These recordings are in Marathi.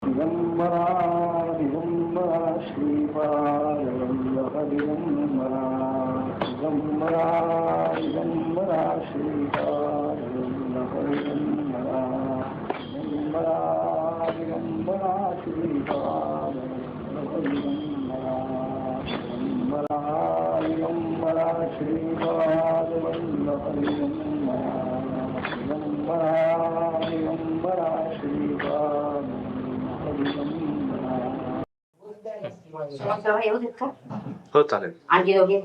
दिगंबरा दिगंबरा श्रीपादवल्लभ दिगंबरा दिगंबरा दिगंबरा श्रीपादवल्लभ दिगंबरा दिगंबरा दिगंबरा श्रीपादवल्लभ दिगंबरा दिगंबरा दिगंबरा श्रीपादवल्लभ दिगंबरा दिगंबरा दिगंबरा श्रीपाद येऊ देत का? हो चालेल. आणखी दोघे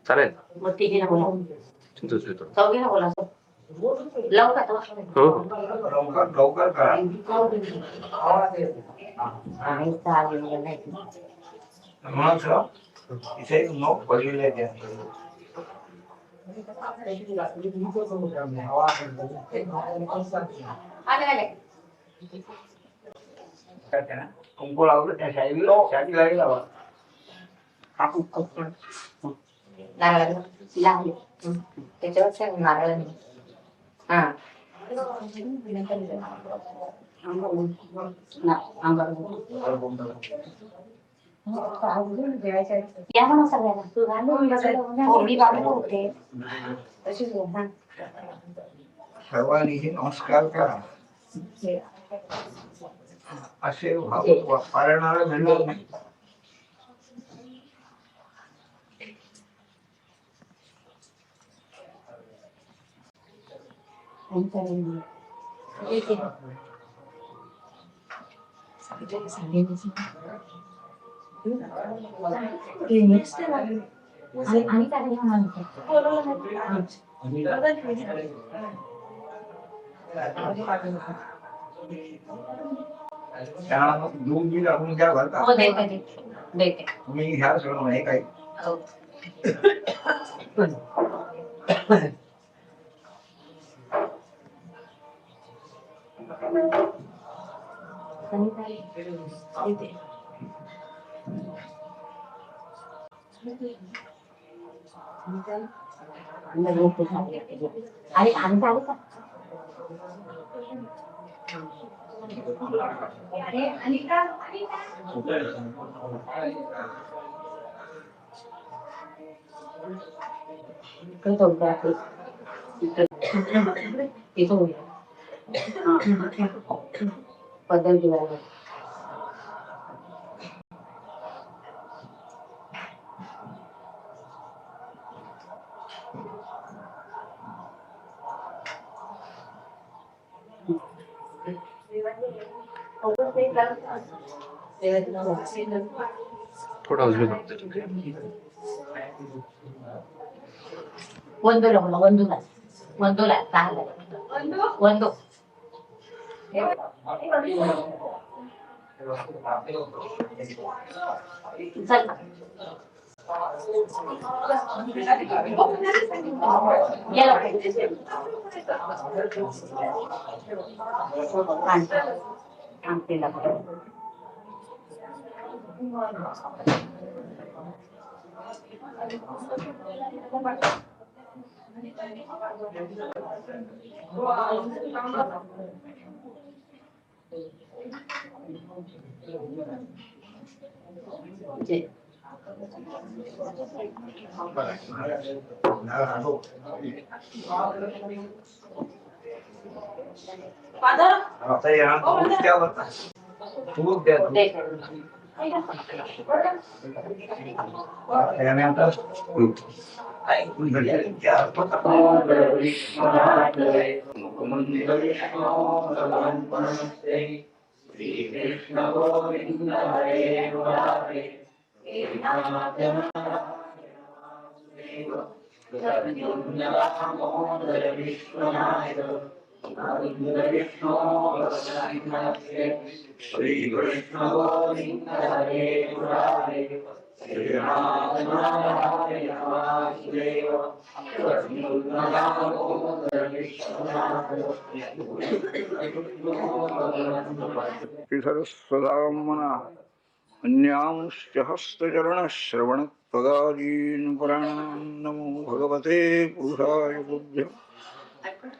चालेल. मग तिघी ना बोला चौघी ना बोला लावू का तो? हो लवकर करा. आणि चालेल नाही म्हणूनच इथे नोक पडलेले आहे. आले आले कुंकू लावलं त्या शादी लागेल नारळ लावले त्याच्यावर नारळ हा या म्हणा सगळ्यांना हो मी बाजूला होते तशीच सर्वांनी नमस्कार करा. असे पाळणारा घडणार नाही. आणि काय दूध बी आपण काय भरता तुम्ही ह्या सगळं नाही काही आणि आम्ही झाले का पद्धत दिवाळी थोडा उजवी वंदूला बोला वंदूला वंदूला चांगला वंदू चल गेला आमटीला श्री कृष्ण गोविंद हरे मुरारे श्री राम नारायण वासुदेव श्री सरस्वदामना अन्यांश्च हस्तचरण श्रवण त्वगादीन् पुराणान् नमो भगवते पुरुषाय बुद्धे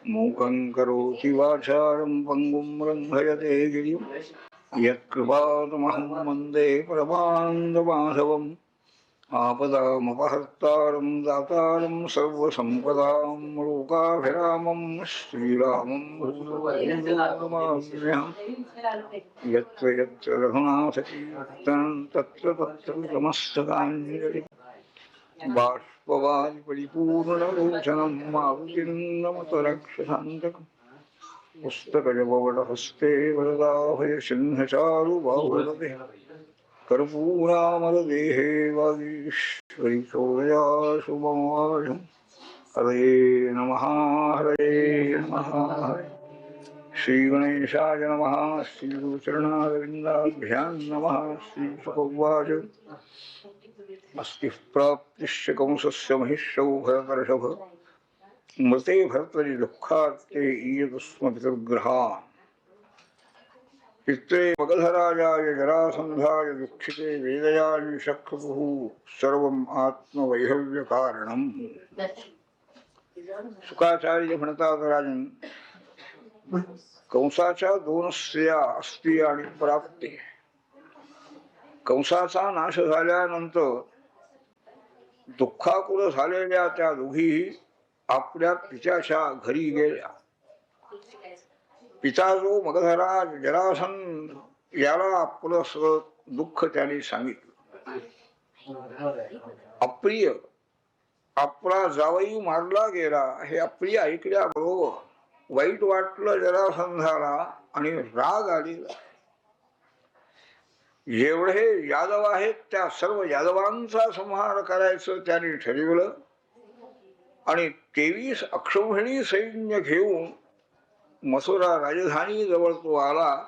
मूकं करोति वाचालं पङ्गुं लङ्घयते गिरिं यत्कृपातमहं वन्दे परमानन्दमाधवम् आपदामपहर्तारं दातारं सर्वसम्पदां लोकाभिरामं श्रीरामं भूतोऽहम् यत्र यत्र रघुनाथकीर्तनं तत्र तत्र नमस्तकाञ्जलि बाष्पवारि परिपूर्णलोचनं मारुतिं नमत रक्षसान्तकम् पुस्तकजपवटहस्ते वरदाभयसिंहचारुबाहुलते कर्पूरामलदेहे वागीश्वरि चोदया शुभमाशम् हरे नमः हरे श्रीगणेशाय नमः श्रीगुरुचरणारविन्दाभ्यां नमः श्रीशुकोवाच अस्ति प्राप्तिश्च कंसस्य महिष्यौ भरतर्षभ मृते भर्तरि दुःखार्ते ईयतस्म पितर्ग्रहान् पित्रे मगधराजाय जरासन्धाय दुःखिते वेदयान्शक्रतुः सर्वम् आत्मवैधव्यकारणम् शुकाचार्य म्हणतात राजन कंसाच्या दोन स्त्रिया अस्ति आणि प्राप्ती. कंसाचा नाश झाल्यानंतर दुःखाकुल झालेल्या त्या दोघीही आपल्या पित्याच्या घरी गेल्या. पिता जो मगधराज जरासंध याला आपलं सगळं दुःख त्याने सांगितलं. अप्रिय आपला जावई मारला गेला हे अप्रिय ऐकल्याबरोबर वाईट वाटलं जरासंधाला आणि राग आलेला. जेवढे यादव आहेत त्या सर्व यादवांचा संहार करायचं त्याने ठरवलं आणि 23 अक्षौहिणी सैन्य घेऊन मथुरा राजधानी जवळ तो आला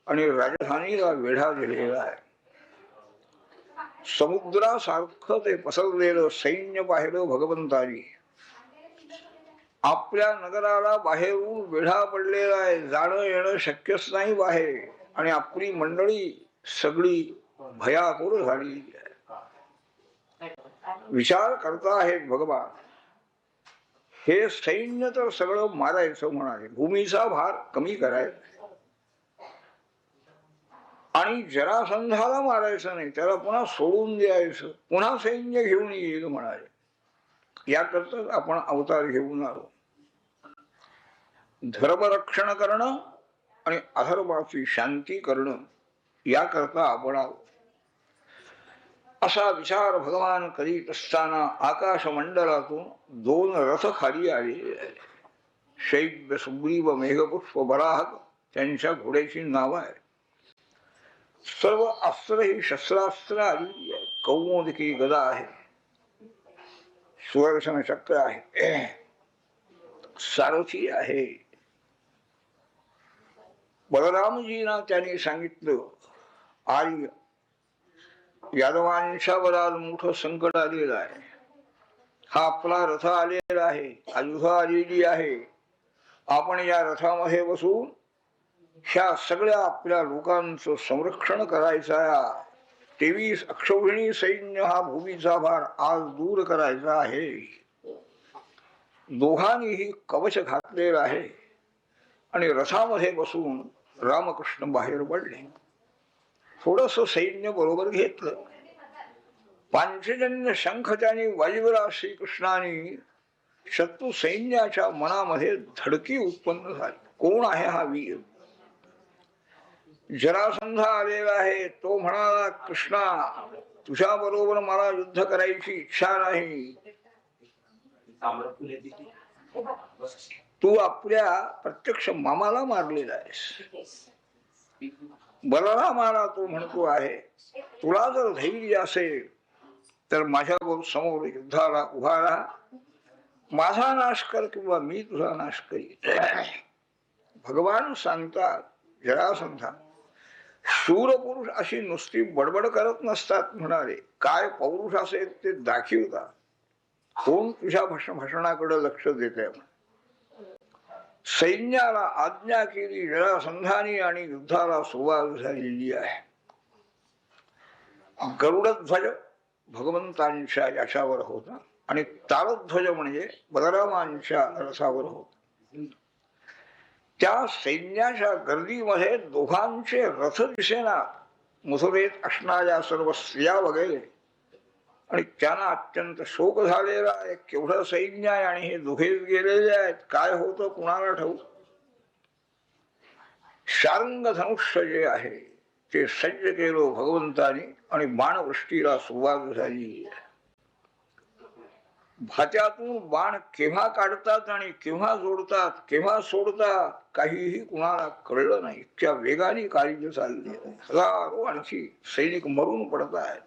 आणि राजधानीला वेढा दिलेला आहे. समुद्रासारखं ते पसरलेलं सैन्य पाहिलं भगवंतानी. आपल्या नगराला बाहेरून वेढा पडलेला आहे, जाणं येणं शक्यच नाही बाहेर, आणि आपली मंडळी सगळी भयाकुर झाली. विचार करता आहेत भगवान, हे सैन्य तर सगळं मारायचं म्हणाले, भूमीचा भार कमी करायचा आणि जरासंधाला मारायचं नाही, त्याला पुन्हा सोडून द्यायचं, पुन्हा सैन्य घेऊन येईल म्हणाले. याकरता आपण अवतार घेऊन आलो. धर्मरक्षण करणं आणि अधर्माची शांती करणं याकरता आपण आलो. असा विचार भगवान करीत असताना आकाशमंडलातून 2 रथ खाली आले. शैब्य सुग्रीव मेघपुष्प बराहक त्यांच्या घोड्याची नाव आहे. सर्व अस्त्र ही शस्त्रास्त्र आली. कौमुदिकी गदा आहे, सुदर्शन चक्र आहे, सारथी आहे. बलरामजींना त्यांनी सांगितलं, आर्य यादवांच्या बरात मोठं संकट आलेलं आहे. हा आपला रथ आलेला आहे, आयुध आलेली आहे. आपण या रथामध्ये बसून ह्या सगळ्या आपल्या लोकांचं संरक्षण करायचं आहे. 23 अक्षौहिणी सैन्य हा भूमीचा भार आज दूर करायचा आहे. दोघांनीही कवच घातलेलं आहे आणि रथामध्ये बसून रामकृष्ण बाहेर पडले. थोडस सैन्य बरोबर घेतलं. पांचजन्य शंख त्यांनी वाजवला. श्रीकृष्णाने शत्रू सैन्याच्या मनामध्ये धडकी उत्पन्न झाली. कोण आहे हा वीर? जरासंध आलेला आहे. तो म्हणाला, कृष्णा तुझ्या बरोबर मला युद्ध करायची इच्छा नाही. तू आपल्या प्रत्यक्ष मामाला मारलेला आहेस. बलरामाला तो म्हणतो आहे, तुला जर धैर्य असेल तर माझ्याबरोबर समोर युद्धाला उभा राहा. माझा नाश कर किंवा मी तुझा नाश करीन. भगवान सांगतात, जरासंधा शूर पुरुष अशी नुसती बडबड करत नसतात म्हणाले. काय पौरुष असेल ते दाखवतात. कोण तुझ्या भाषणाकडे लक्ष देते? सैन्याला आज्ञा केली जरासंधानी आणि युद्धाला सुरुवात झालेली आहे. गरुडध्वज भगवंतांच्या याच्यावर होता आणि तालध्वज म्हणजे बलरामांच्या रथावर होता. त्या सैन्याच्या गर्दीमध्ये दोघांचे रथ दिसेना, मथुरेत असणाऱ्या सर्व स्त्रिया वगैरे. आणि त्यांना अत्यंत शोक झालेला आहे. केवढं सैन्य आहे आणि हे दोघेच गेलेले आहेत, काय होतं कुणाला ठाऊक. शार्ंग धनुष्य जे आहे ते सज्ज केलं भगवंतानी आणि बाणवृष्टीला सुरुवात झाली. भात्यातून बाण केव्हा काढतात आणि केव्हा जोडतात, केव्हा सोडतात, काहीही कुणाला कळलं नाही. इतक्या वेगाने कार्य चालले. हजारो आणखी सैनिक मरून पडत आहेत.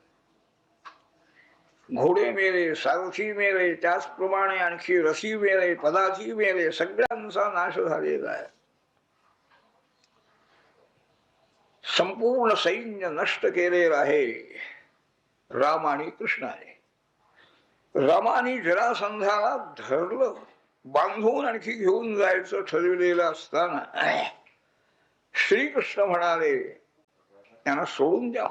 घोडे मेले, सारथी मेले, त्याचप्रमाणे आणखी रसी मेले, पदाची मेले, सगळ्यांचा नाश झालेला आहे. संपूर्ण सैन्य नष्ट केलेलं आहे राम आणि कृष्णाने. रामाने जरासंधाला धरलं, बांधून आणखी घेऊन जायचं ठरविलेलं असताना श्रीकृष्ण म्हणाले त्यांना सोडून द्या.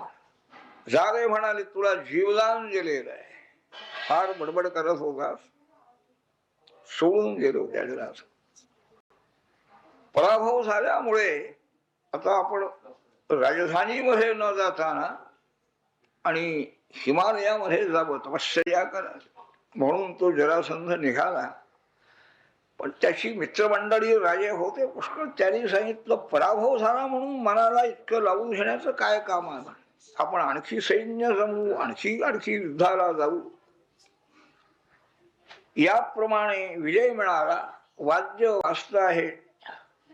जागे म्हणाले तुला जीवदान दिलेलं आहे, फार बडबड करत होता, सोडून गेलो त्या जरासंध. पराभव झाल्यामुळे आता आपण राजधानीमध्ये न जाताना आणि हिमालयामध्ये जावं, तपश्चर्या करा म्हणून तो जरासंध निघाला. पण त्याची मित्रमंडळी राजे होते पुष्कळ. त्यांनी सांगितलं पराभव झाला म्हणून मनाला इतकं लावून घेण्याचं काय काम आहे, आपण आणखी सैन्य जमवू, आणखी युद्धाला जाऊ. याप्रमाणे विजय मिळाला. वाद्य वाजत आहे,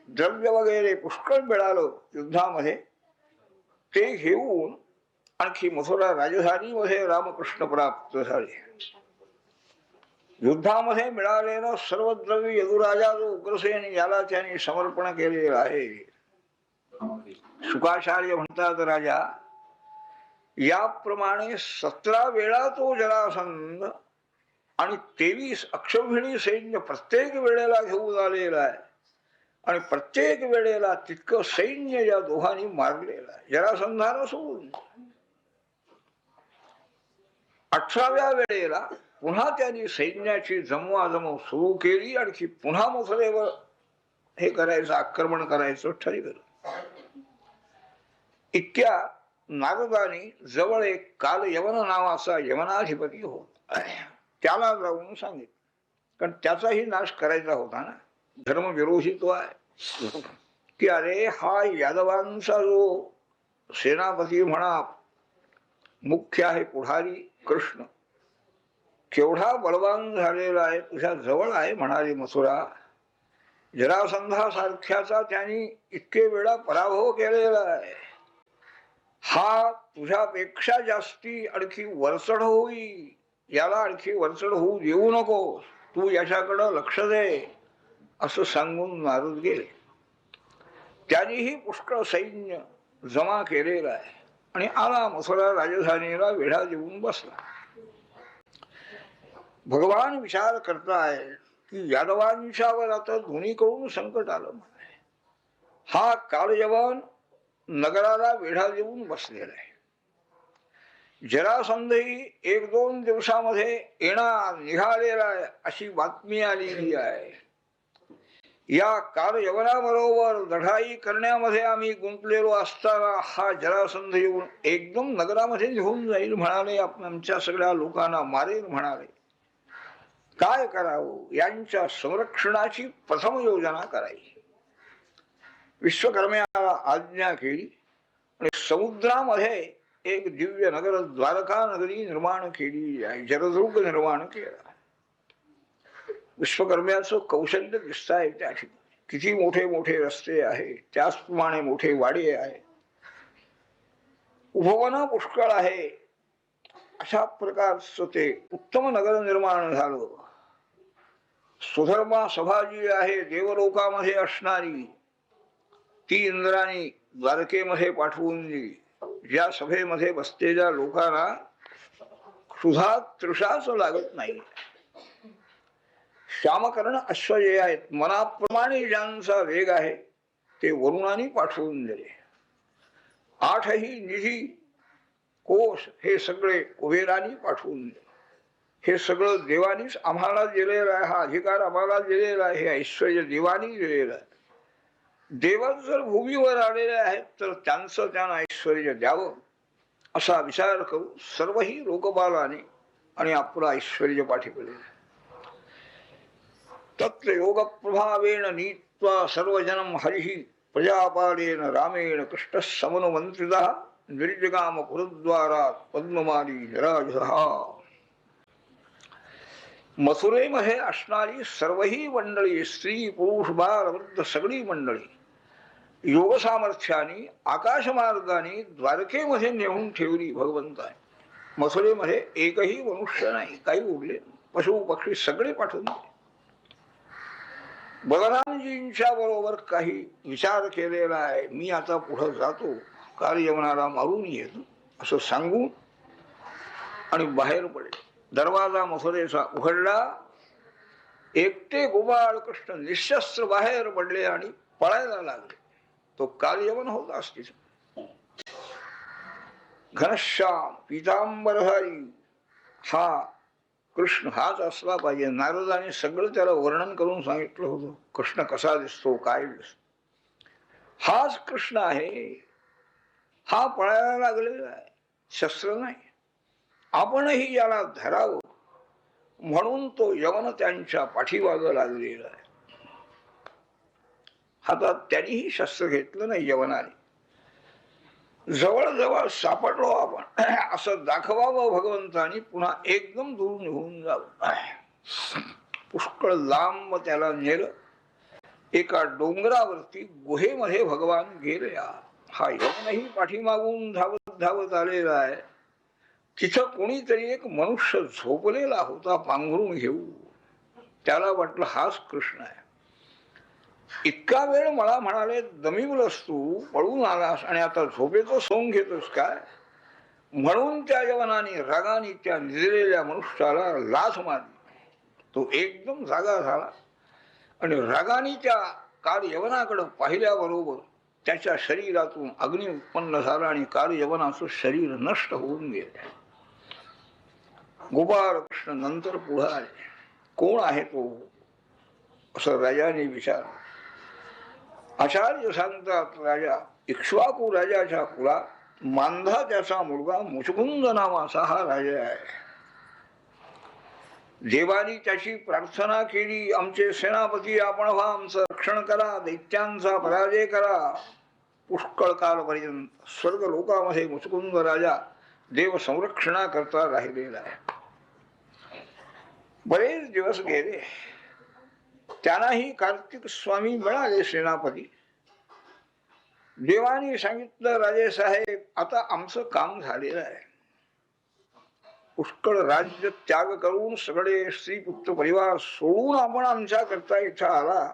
द्रव्य वगैरे पुष्कळ मिळालं युद्धामध्ये. ते घेऊन आणखी मथुरा राजधानीमध्ये रामकृष्ण प्राप्त झाले. युद्धामध्ये मिळालेलं सर्व द्रव्य यदुराजा जो उग्रसेन याला त्यांनी समर्पण केलेलं आहे. शुकाचार्य म्हणतात राजा याप्रमाणे 17 वेळा तो जरासंध आणि 23 अक्षौहिणी सैन्य प्रत्येक वेळेला घेऊन आलेला आहे. आणि प्रत्येक वेळेला तितकं सैन्य या दोघांनी मारलेलं आहे. जरासंधानं सोडून 18व्या वेळेला पुन्हा त्यांनी सैन्याची जमवाजमव सुरू केली. आणखी पुन्हा मथुरेवर हे करायचं, आक्रमण करायचं ठरवलं. इतक्या नारदानी जवळ एक काल यवन नावाचा यवनाधिपती होता, त्याला जाऊन सांगितलं. कारण त्याचाही नाश करायचा होता ना, धर्मविरोधी तो आहे. की अरे हा यादवांचा जो सेनापती म्हणा मुख्य आहे, पुढारी कृष्ण केवढा बलवान झालेला आहे, तुझ्या जवळ आहे म्हणाली मथुरा. जरासंधासारख्याचा त्यांनी इतके वेळा पराभव केलेला आहे. हा तुझ्यापेक्षा जास्ती आणखी वरचढ होई, याला आणखी वरचढ होऊ देऊ नको, तू याच्याकडं लक्ष दे असं सांगून नारद गेले. त्यांनीही पुष्कळ सैन्य जमा केलेला आहे आणि आला मथुरा राजधानीला वेढा देऊन बसला. भगवान विचार करताय की यादवांच्यावर आता दोन्हीकडून संकट आलं. हा कालयवन नगराला वेढा देऊन बसलेला आहे. जरासंधही 1-2 दिवसामध्ये येणार निघालेला आहे अशी बातमी आलेली आहे. या कालयवनाबरोबर लढाई करण्यामध्ये आम्ही गुंतलेलो असताना हा जरासंध येऊन एकदम नगरामध्ये घेऊन जाईल म्हणाले, आमच्या सगळ्या लोकांना मारेल म्हणाले. काय करावं, यांच्या संरक्षणाची प्रथम योजना करायची. विश्वकर्म्याला आज्ञा केली आणि समुद्रामध्ये एक दिव्य नगर द्वारका नगरी निर्माण केली आहे, जलदुर्ग निर्माण केला. विश्वकर्म्याचं कौशल्य दिसत आहे त्या ठिकाणी. किती मोठे मोठे रस्ते आहे, त्याचप्रमाणे मोठे वाडे आहे, उपवन पुष्कळ आहे. अशा प्रकारचं ते उत्तम नगर निर्माण झालं. सुधर्मा सभा जी आहे देवलोकामध्ये असणारी, ती इंद्राने द्वारकेमध्ये पाठवून दिली. ज्या सभेमध्ये बसलेल्या लोकांना क्षुधा तृषाच लागत नाही. श्यामकर्ण अश्व जे आहेत, मनाप्रमाणे ज्यांचा वेग आहे ते वरुणाने पाठवून दिले. 8ही निधी कोश हे सगळे कुबेराने पाठवून दिले. हे सगळं देवानीच आम्हाला दिलेलं आहे, हा अधिकार आम्हाला दिलेला आहे, हे ऐश्वर्य देवानी दिलेलं आहे. देवच जर भूमीवर आलेले आहेत तर त्यांचं त्यांना ऐश्वर्य द्यावं असा विचार करू सर्वही लोकपालाने आणि आपलं ऐश्वर्य पाठीवले. तत्र योग प्रभावेण नीत्वा सर्वजनम हरिहि प्रजापालेन रामेण कृष्ण समनुमंत्रिता निर्जगाम पुरद्वारात पद्ममाली जराजहा. मथुरेमध्ये असणारी सर्वही मंडळी, स्त्री पुरुष बाळ वृद्ध सगळी मंडळी योग सामर्थ्याने आकाशमार्गाने द्वारकेमध्ये नेऊन ठेवली भगवंताने. मथुरेमध्ये एकही मनुष्य नाही, काही उरले, पशु पक्षी सगळे पाठवून दिले. बलरामजींच्या बरोबर काही विचार केलेला आहे, मी आता पुढे जातो, कार्यवनाला मारून येतो असं सांगून आणि बाहेर पडले. दरवाजा मथुरेचा उघडला. एकटे गोपाळ कृष्ण निशस्त्र बाहेर पडले आणि पळायला लागले. तो कार्यवन होता असतीच. घनश्याम पीतांबरधारी हा कृष्ण हाच असला पाहिजे. नारदाने सगळं त्याला वर्णन करून सांगितलं होतं, कृष्ण कसा दिसतो, काय दिसतो. हाच कृष्ण आहे. हा पळायला लागलेला आहे, शस्त्र नाही. आपणही याला धरावं म्हणून तो यवन त्यांच्या पाठीमागं लागलेला आहे. हातात त्यांनीही शस्त्र घेतलं नाही यवनाने. जवळजवळ सापडलो आपण असं दाखवावं भगवंतानी, पुन्हा एकदम दूर निघून जावं. पुष्कळ लांब त्याला नेलं. एका डोंगरावरती गुहेमध्ये भगवान गेले. हा यवनही पाठीमागून धावत धावत आलेला आहे. तिथं कोणीतरी एक मनुष्य झोपलेला होता पांघरून घेऊ. त्याला वाटलं हाच कृष्ण आहे. इतका वेळ मला म्हणाले, दमिवलंस तू, पळून आलास आणि आता झोपेचं सोंग घेतोस काय. म्हणून त्या यवनाने रागाने त्या निजलेल्या मनुष्याला लाथ मारली. तो एकदम जागा झाला आणि रागाने त्या काल यवनाकडे पाहिल्याबरोबर त्याच्या शरीरातून अग्नी उत्पन्न झाला आणि काल यवनाचं शरीर नष्ट होऊन गेले. गोपाळ कृष्ण नंतर पुढे आले. कोण आहे तो असं राजाने विचारलं. आचार्य सांगतात, राजा इक्ष्वाकू राजाच्या कुळात मांधा त्याचा मुलगा मुचकुंद नावाचा हा राजा आहे. देवानी त्याची प्रार्थना केली, आमचे सेनापती आपण व्हा, आमचं रक्षण करा, दैत्यांचा पराजय करा. पुष्कळ कालपर्यंत स्वर्ग लोकामध्ये मुचकुंद राजा देव संरक्षणा करता राहिलेला आहे. बरेच दिवस गेले. त्यांनाही कार्तिक स्वामी मिळाले सेनापती. देवानी सांगितलं, राजे साहेब आता आमचं काम झालेलं आहे. पुष्कळ राज्य त्याग करून सगळे स्त्री पुत्र परिवार सोडून आपण आमच्या करता इथं आला.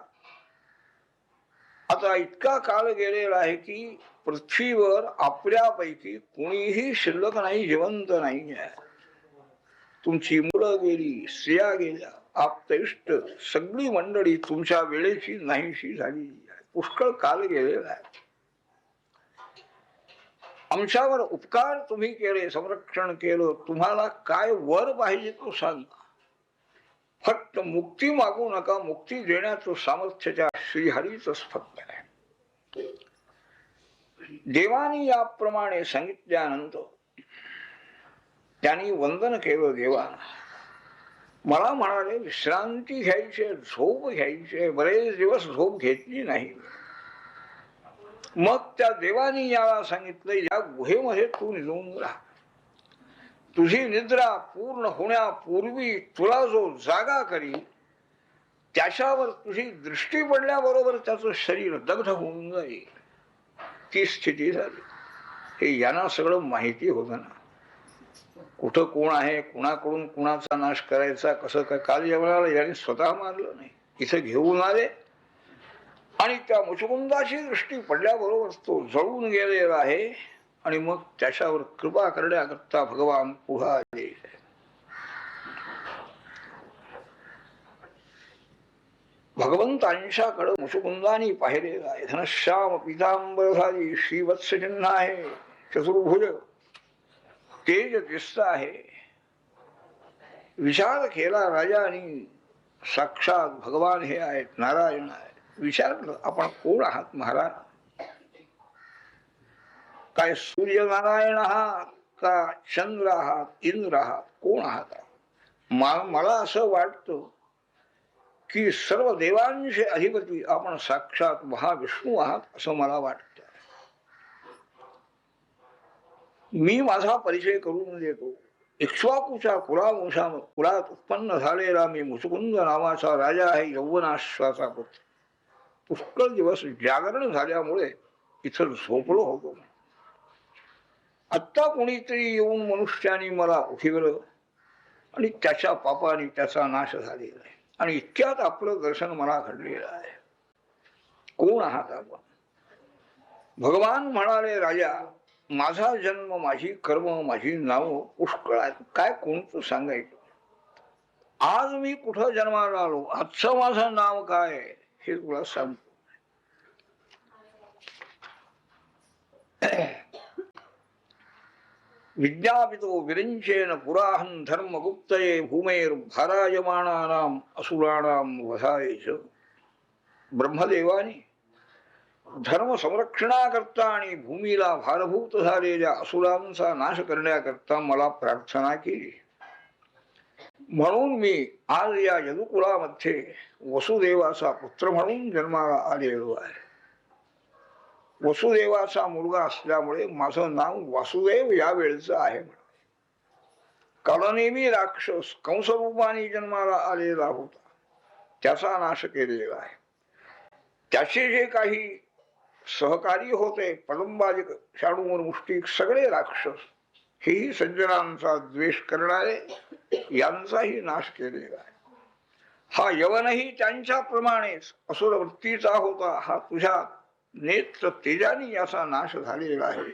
आता इतका काळ गेलेला आहे की पृथ्वीवर आपल्यापैकी कोणीही शिल्लक नाही, जिवंत नाही आहे. तुमची मुलं गेली, स्त्रिया गेल्या, आप्तइष्ट सगळी मंडळी तुमच्या वेळेची नाहीशी झाली. पुष्कळ काल गेलेला आहे. आमच्यावर उपकार तुम्ही केले, संरक्षण केलं. तुम्हाला काय वर पाहिजे तो सांगा. फक्त मुक्ती मागू नका. मुक्ती देण्याचं सामर्थ्य त्या श्रीहरीच फक्त आहे. देवानी याप्रमाणे सांगितल्यानंतर त्यांनी वंदन केलं देवाला. मला म्हणाले, विश्रांती घ्यायची, झोप घ्यायची. बरेच दिवस झोप घेतली नाही. मग त्या देवानी याला सांगितलं, या गुहेमध्ये तू निघून राहा. तुझी निद्रा पूर्ण होण्यापूर्वी तुला जो जागा करी त्याच्यावर तुझी दृष्टी पडल्याबरोबर त्याचं शरीर दग्ध होऊन जाईल. ती स्थिती झाली. हे यांना सगळं माहिती होतं ना, कुठं कोण आहे, कुणाकडून कुणाचा नाश करायचा, कसं काय. काल यवनाला यांनी स्वतः मारलं नाही, इथं घेऊन आले आणि त्या मुचकुंदाची दृष्टी पडल्याबरोबर तो जळून गेलेला आहे. आणि मग त्याच्यावर कृपा करण्याकरता भगवान पुढे आले. भगवंतांच्याकडे मुचकुंदानी पाहिलेला आहे. धनश्याम पीतांबरधारी श्रीवत्स चिन्ह आहे, चतुर्भुज तेज दिसत आहे. विचार केला राजाने, साक्षात भगवान हे आहेत, नारायण आहेत. विचारलं, आपण कोण आहात महाराज? काय सूर्यनारायण आहात का चंद्र आहात, इंद्र आहात, कोण आहात? मला असं वाटतं की सर्व देवांचे अधिपती आपण साक्षात महाविष्णू आहात असं मला वाटतं. मी माझा परिचय करून देतो. इक्ष्वाकूच्या कुलात उत्पन्न झालेला मी मुचुकुंद नावाचा राजा आहे, यौवनाश्वाचा पुत्र. पुष्कळ दिवस जागरण झाल्यामुळे इथं झोपलो होतो. आत्ता कोणीतरी येऊन मनुष्याने मला उठवलं आणि त्याच्या पापाने त्याचा नाश झालेला आहे आणि इतक्यात आपलं दर्शन मला घडलेलं आहे. कोण आहात आपण? भगवान म्हणाले, राजा, माझा जन्म, माझी कर्म, माझी नाव पुष्कळ आहेत, काय कोणतं सांगायचं? आज मी कुठं जन्माला आलो, आजचं माझं नाव काय हे तुला सांगतो. विद्यापितो विरंचेन पुराहं धर्मगुप्तये भूमेर भारायमाणानाम असुराणाम वधायच. ब्रह्मदेवाने धर्म संरक्षणाकरता आणि भूमीला भारभूत झालेल्या असुरांचा नाश करण्याकरता मला प्रार्थना केली. म्हणून मी आज या यदुकुलामध्ये वसुदेवाचा पुत्र म्हणून जन्माला आलेलो आहे. वसुदेवाचा मुलगा असल्यामुळे माझं नाव वासुदेव या वेळचं आहे. कालनेमी राक्षस कंसरूपाने जन्माला आलेला होता, त्याचा नाश केलेला आहे. त्याचे जे काही सहकारी होते, पलंबाजिक, शाणूर, मुष्टिक, सगळे राक्षस, हेही सज्जनांचा द्वेष करणारे, यांचाही नाश केलेला आहे. हा यवनही त्यांच्याप्रमाणेच असुरवृत्तीचा होता. हा तुझ्या नेत्र तेजानी याचा नाश झालेला आहे.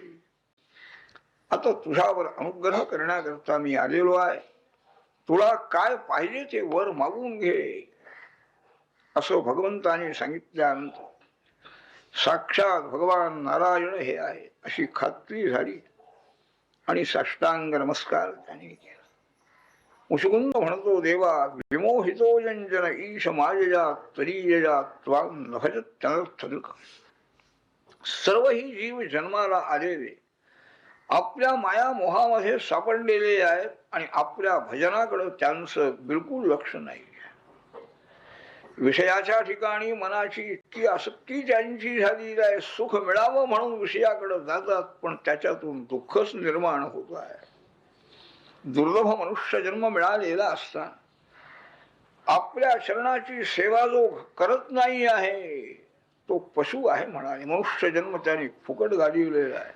आता तुझ्यावर अनुग्रह करण्याकरता मी आलेलो आहे. तुला काय पाहिजे ते वर मागून घे असं भगवंताने सांगितल्यानंतर साक्षात भगवान नारायण हे आहे अशी खात्री झाली आणि साष्टांग नमस्कार त्याने केला. मुचुकुंद म्हणतो, देवा, विमोहितो जंजन ईश मायया तरीयया त्वां नभजत तनर्थदृक. सर्व ही जीव जन्माला आलेले आपल्या माया मोहामध्ये सापडलेले आहेत आणि आपल्या भजनाकडे त्यांचं बिलकुल लक्ष नाही. विषयाच्या ठिकाणी मनाची इतकी आसक्ती त्यांची झालेली आहे, सुख मिळावं म्हणून विषयाकडे जातात, पण त्याच्यातून दुःखच निर्माण होत आहे. दुर्लभ मनुष्य जन्म मिळालेला असता आपल्या शरणाची सेवा जो करत नाही आहे तो पशु आहे म्हणाले. मनुष्य जन्म त्याने फुकट घालवलेला आहे.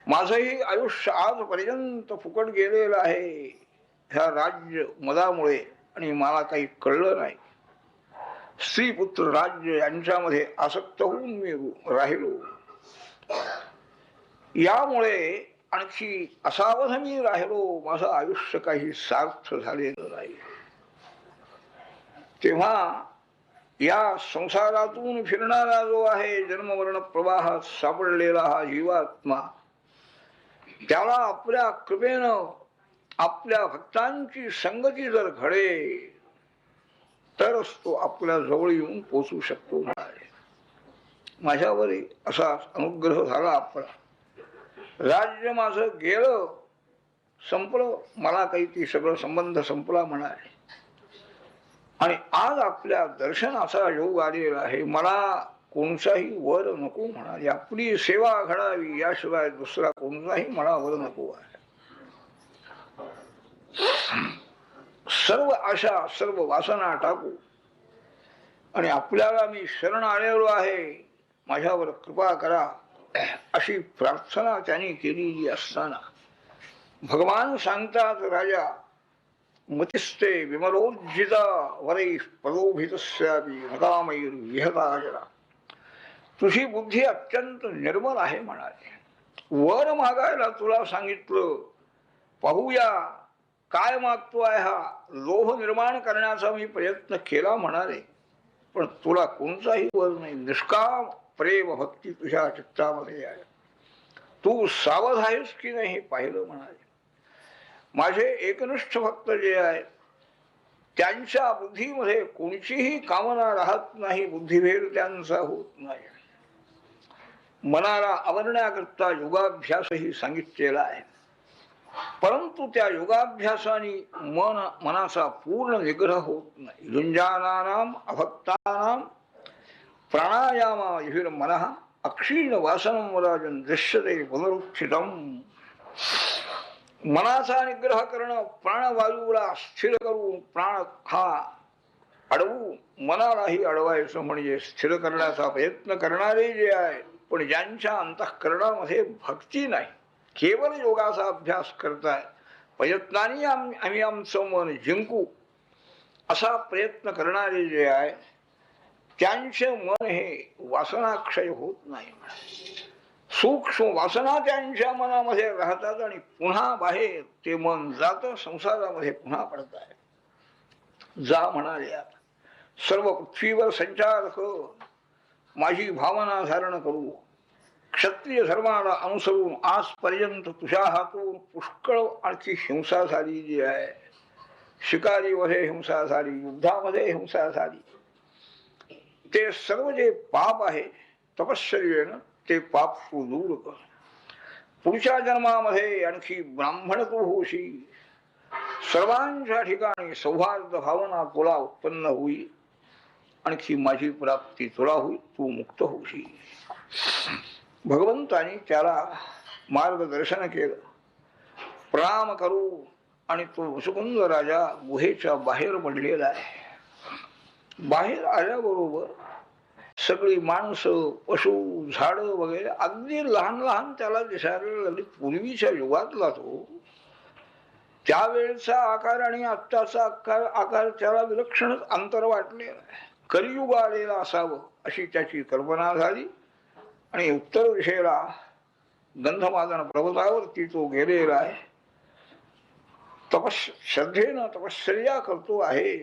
माझंही आयुष्य आजपर्यंत फुकट गेलेलं आहे ह्या राज्य मदामुळे आणि मला काही कळलं नाही. स्त्री पुत्र राज्य यांच्यामध्ये आसक्त होऊन मी राहिलो. यामुळे आणखी असावध मी राहिलो. माझं आयुष्य काही सार्थ झालेलं नाही. तेव्हा या संसारातून फिरणारा जो आहे, जन्ममरण प्रवाहात सापडलेला हा जीवात्मा, त्याला आपल्या कृपेनं आपल्या भक्तांची संगती जर घडे तरच तो आपल्या जवळ येऊन पोचू शकतो. माझ्यावर असा अनुग्रह झाला. आपला राज्य माझं गेलं, संपलं, मला काही ती सगळं संबंध संपला म्हणाले आणि आज आपल्या दर्शनाचा योग आलेला आहे. मला कोणताही वर नको म्हणाले. आपली सेवा घडावी याशिवाय दुसरा कोणताही मला वर नको आहे. सर्व आशा, सर्व वासना टाकू आणि आपल्याला मी शरण आलेलो आहे, माझ्यावर कृपा करा अशी प्रार्थना त्यांनी केलेली असताना भगवान सांगतात, राजा, मतिस्ते विमलोज्जिता वरैः प्रलोभितस्यापि नकामैर्विहताजरा. तुझी बुद्धी अत्यंत निर्मल आहे म्हणाले. वर मागायला तुला सांगितलं, पाहूया काय मागतोय. हा लोभ निर्माण करण्याचा मी प्रयत्न केला म्हणाले, पण तुला कोणताही वर नाही. निष्काम प्रेम भक्ती तुझ्या चित्तामध्ये आहे. तू सावध आहेस की नाही हे पाहिलं म्हणाले. माझे एकनिष्ठ भक्त जे आहेत त्यांच्या बुद्धीमध्ये कोणतीही कामना राहत नाही, बुद्धिभेद त्यांचा होत नाही. मनाला आवरण्याकरता योगाभ्यासही सांगितलेला आहे, परंतु त्या योगाभ्यासाने मनाचा पूर्ण निग्रह होत नाही. युंजानानाम अभक्तानाम प्राणायामा मनः अक्षीण वासनम राजन दृश्यते पुनरुत्थितम. मनाचा निग्रह करणं, प्राणवायूला स्थिर करून प्राण हा अडवून मनालाही अडवायचं म्हणजे स्थिर करण्याचा प्रयत्न करणारे जे आहे, पण ज्यांच्या अंतःकरणामध्ये भक्ती नाही, केवळ योगाचा अभ्यास करताय, प्रयत्नाने आम्ही आमचं मन जिंकू असा प्रयत्न करणारे जे आहे, त्यांचे मन हे वासनाक्षय होत नाही. सूक्ष्म वासना त्यांच्या मनामध्ये राहतात आणि पुन्हा बाहेर ते मन जात संसारामध्ये पुन्हा पडत आहे. जा म्हणाले, सर्व पृथ्वीवर संचार कर, माझी भावना धारण करू. क्षत्रिय धर्माला अनुसरून आजपर्यंत तुझ्या हातून पुष्कळ आणखी हिंसा झाली जी आहे. शिकारीमध्ये हिंसा झाली, युद्धामध्ये हिंसा झाली. ते सर्व जे पाप आहे तपश्चर्येनं ते पाप तू दूर कर. पुढच्या जन्मामध्ये आणखी ब्राह्मण तू होशील. सर्वांच्या ठिकाणी सौहार्द भावना तुला उत्पन्न होईल. आणखी माझी प्राप्ती तुला होईल, तू मुक्त होशील. भगवंतानी त्याला मार्गदर्शन केलं. प्रणाम करू आणि तो मुसुकुंद राजा गुहेच्या बाहेर पडलेला आहे. बाहेर आल्याबरोबर सगळी माणसं, पशु, झाड वगैरे अगदी लहान लहान त्याला दिसायला लागली. पूर्वीच्या युगातला तो त्यावेळचा आकार आणि आत्ताचा आकार त्याला विलक्षणच अंतर वाटलेला आहे. कलियुग आलेला असावं अशी त्याची कल्पना झाली आणि उत्तर दिशेला गंधमादन पर्वतावरती तो गेलेला आहे. श्रद्धेनं तपश्चर्या करतो आहे.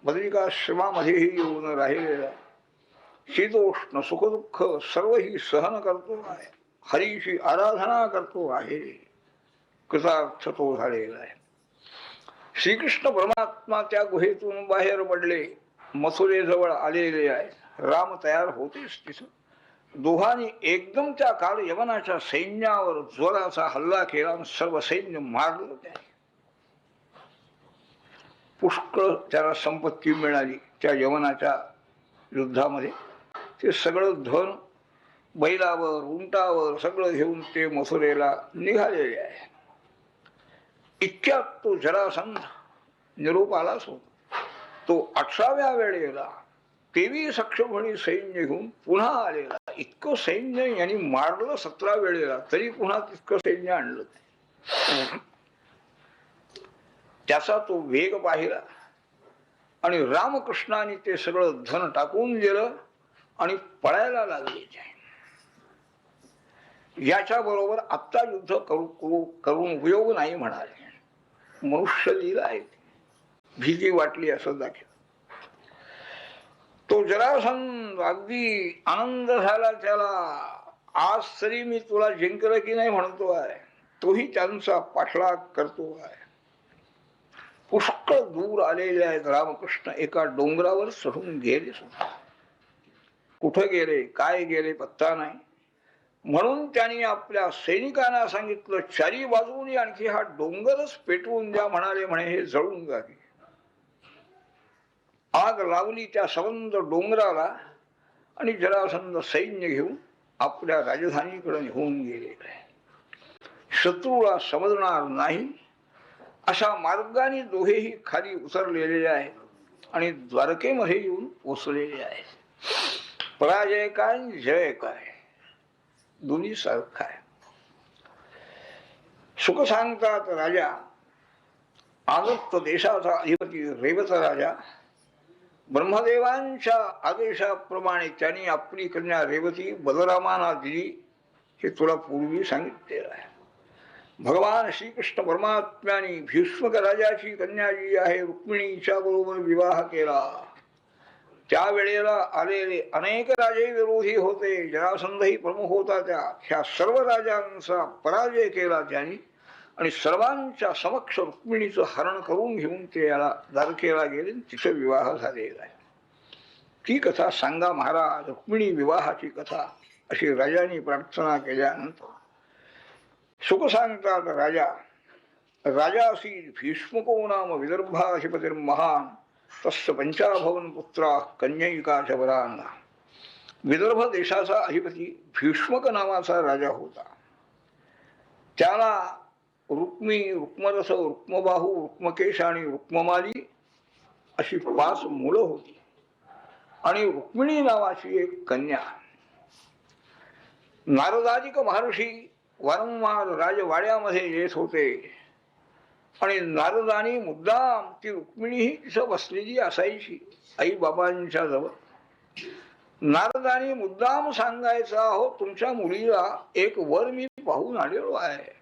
बद्रिकाश्रमामध्येही येऊन राहिलेला आहे. शीतोष्ण सुखदुःख सर्वही सहन करतो आहे. हरीची आराधना करतो आहे. कृतार्थ तो झालेला आहे. श्रीकृष्ण परमात्मा त्या गुहेतून बाहेर पडले, मथुरेजवळ आलेले आहे. राम तयार होतेच तिथं. दोघांनी एकदम त्या काळ यवनाच्या सैन्यावर जोराचा हल्ला केला आणि सर्व सैन्य मारलं. त्याने पुष्कळ त्याला संपत्ती मिळाली त्या यवनाच्या युद्धामध्ये. ते सगळं धन बैलावर, उंटावर सगळं घेऊन ते मथुरेला निघालेले आहे. इतक्यात तो जरासंध निरोप आलाच होता. तो 18व्या वेळेला 23 अक्षौहिणी सैन्य घेऊन पुन्हा आलेला. इतकं सैन्य यांनी मारलं 17 वेळेला, तरी पुन्हा तितकं सैन्य आणलं. त्याचा तो वेग पाहिला आणि रामकृष्णाने ते सगळं धन टाकून दिलं आणि पळायला लागले. याच्या बरोबर आत्ता युद्ध करून उपयोग नाही म्हणाले. मनुष्य लीला आहे. भीती वाटली असं दाखव. तो जरासंध अगदी आनंद झाला त्याला. आज तरी मी तुला जिंकलं की नाही म्हणतो आहे. तोही त्यांचा पाठलाग करतो आहे. पुष्कळ दूर आलेले आहेत रामकृष्ण. एका डोंगरावर चढून गेले सुद्धा. कुठं गेले, काय गेले पत्ता नाही. म्हणून त्यांनी आपल्या सैनिकांना सांगितलं, चारी बाजूनी आणखी हा डोंगरच पेटवून द्या म्हणाले. म्हणे हे जळून जावे. आग लावली त्या संबंध डोंगराला आणि जरासंध सैन्य घेऊन आपल्या राजधानीकडे निघून गेले. शत्रूला समजणार नाही अशा मार्गाने दोघेही खाली उतरलेले आहेत आणि द्वारकेमध्ये येऊन पोचलेले आहेत. पराजय काय, जय काय, दोन्ही सारखा आहे. सुख सांगतात राजा. आदत्त देशाचा अधिपती रेवत राजा ब्रह्मदेवांच्या आदेशाप्रमाणे त्यांनी आपली कन्या रेवती बलरामांना दिली. हे तुला पूर्वी सांगितलेलं आहे. भगवान श्रीकृष्ण परमात्म्याने भीष्मक राजाची कन्या जी आहे रुक्मिणीच्या बरोबर विवाह केला. त्यावेळेला आलेले अनेक राजे विरोधी होते. जरासंधही प्रमुख होता. ह्या सर्व राजांचा पराजय केला त्यांनी आणि सर्वांच्या समक्ष रुक्मिणीचं हरण करून घेऊन ते याला द्वारकेला गेले, तिथे विवाह झालेला आहे. ती कथा सांगा महाराज, रुक्मिणी विवाहाची कथा, अशी राजाने प्रार्थना केल्यानंतर सुख सांगतात राजा. राजासी भीष्मको नाम विदर्भाधिपतिर्महान तस्य पंचाभवन पुत्रा कन्यैका च वरांना. विदर्भ देशाचा अधिपती भीष्मक नावाचा राजा होता. त्याला रुक्मी, रुक्मरस, रुक्मबाहू, रुक्मकेश आणि रुक्ममाली अशी 5 मुलं होती आणि रुक्मिणी नावाची एक कन्या. नारदादिक महर्षी वारंवार राजवाड्यामध्ये येत होते आणि नारदानी मुद्दाम ती रुक्मिणी ही तिथं बसलेली असायची आई बाबांच्या जवळ. नारदानी मुद्दाम सांगायचा, हो तुमच्या मुलीला एक वर मी पाहून आलेलो आहे.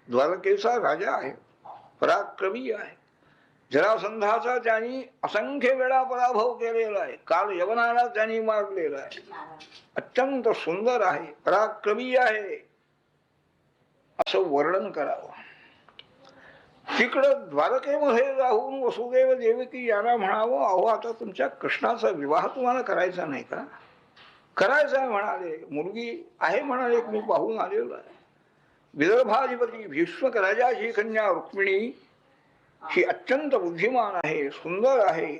द्वारकेचा राजा आहे, पराक्रमी आहे. जरासंधाचा त्यांनी असंख्य वेळा पराभव केलेला आहे. काल यवनाला त्यांनी मारलेला आहे. अत्यंत सुंदर आहे, पराक्रमी आहे, असं वर्णन करावं. तिकडं द्वारकेमध्ये राहून वसुदेव देवकी यांना म्हणावं, अहो आता तुमच्या कृष्णाचा विवाह तुम्हाला करायचा नाही का? करायचा म्हणाले. मुलगी आहे म्हणाले, मी पाहून आलेलो आहे. विदर्भाधिपती भीष्मक राजाची कन्या रुक्मिणी ही अत्यंत बुद्धिमान आहे, सुंदर आहे,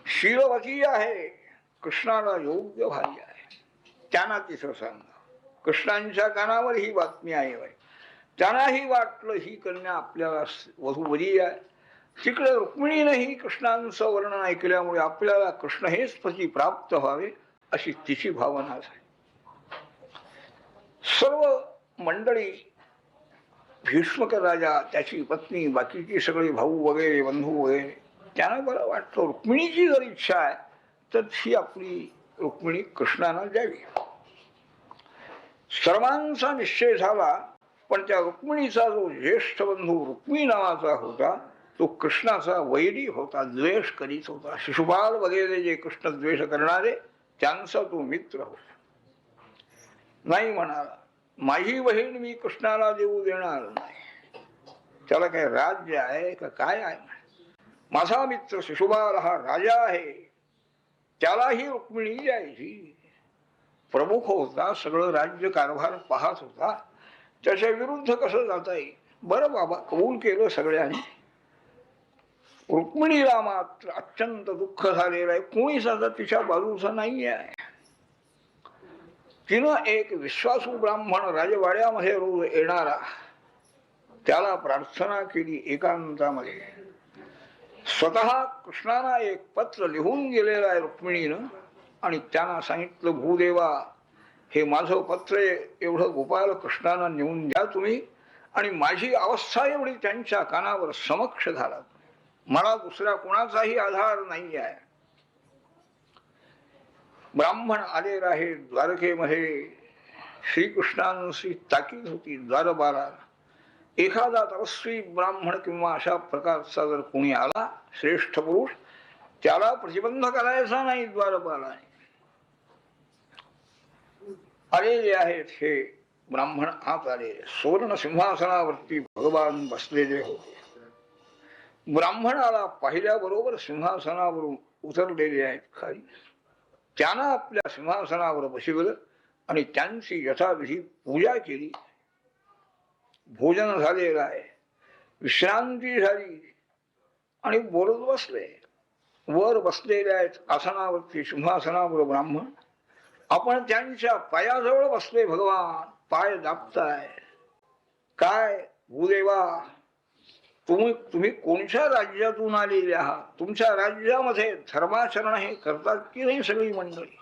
शीलवती आहे, कृष्णाला योग्य भारी आहे. त्यांना तिथं सांगा. कृष्णांच्या कानावर ही बातमी आहे. त्यांनाही वाटलं ही कन्या आपल्याला वधूवरी आहे. तिकडे रुक्मिणीनेही कृष्णांचं वर्णन ऐकल्यामुळे आपल्याला कृष्ण हेच पती प्राप्त व्हावे अशी तिची भावना आहे. सर्व मंडळी, भीष्मक राजा, त्याची पत्नी, बाकीची सगळी भाऊ वगैरे, बंधू वगैरे, त्यांना बरं वाटतं रुक्मिणीची जर इच्छा आहे तर ही आपली रुक्मिणी कृष्णाला द्यावी. सर्वांचा निश्चय झाला. पण त्या रुक्मिणीचा जो ज्येष्ठ बंधू रुक्मी नावाचा होता तो कृष्णाचा वैरी होता, द्वेष करीत होता. शिशुपाल वगैरे जे कृष्ण द्वेष करणारे त्यांचा तो मित्र होता. नाही म्हणाला, माझी बहीण मी कृष्णाला देऊ देणार नाही. त्याला काय राज्य आहे का काय आहे? माझा मित्र शिशुपाल हा राजा आहे, त्यालाही रुक्मिणी द्यायची. प्रमुख होता, सगळं राज्य कारभार पाहत होता, त्याच्या विरुद्ध कसं जाता येईल? बरं बाबा, कबूल केलं सगळ्यांनी. रुक्मिणीला मात्र अत्यंत दुःख झालेलं आहे. कोणीच आता तिच्या बाजूचा नाही आहे. तिनं एक विश्वासू ब्राह्मण राजवाड्यामध्ये रोज येणारा त्याला प्रार्थना केली एकांतामध्ये. स्वतः कृष्णाला एक पत्र लिहून गेलेलं आहे रुक्मिणीनं आणि त्यांना सांगितलं, भूदेवा हे माझं पत्र एवढं गोपाल कृष्णाला नेऊन द्या तुम्ही, आणि माझी अवस्था एवढी त्यांच्या कानावर समक्ष घाला. मला दुसऱ्या कोणाचाही आधार नाही आहे. ब्राह्मण आलेला आहे द्वारकेमध्ये. श्रीकृष्णांची ताकीद होती द्वारपाला. एखादा तपस्वी ब्राह्मण किंवा अशा प्रकारचा जर कोणी आला श्रेष्ठ पुरुष, त्याला प्रतिबंध करायचा नाही द्वारपालाने. आलेले आहेत हे ब्राह्मण आत आले. सुवर्ण सिंहासनावरती भगवान बसलेले होते. ब्राह्मणाला पाहिल्याबरोबर सिंहासनावरून उतरलेले आहेत खाली. त्यांना आपल्या सिंहासनावर बसवलं आणि त्यांची यथाविधी पूजा केली. भोजन झालेलं आहे, विश्रांती झाली आणि बोलत बसले. वर बसलेले आहेत आसनावरती, सिंहासनावर ब्राह्मण. आपण त्यांच्या पायाजवळ बसले. भगवान पाय दाबताय. काय भूदेवा, तुम्ही कोणत्या राज्यातून आलेले आहात? तुमच्या राज्यामध्ये धर्माचरण हे करतात की नाही सगळी मंडळी?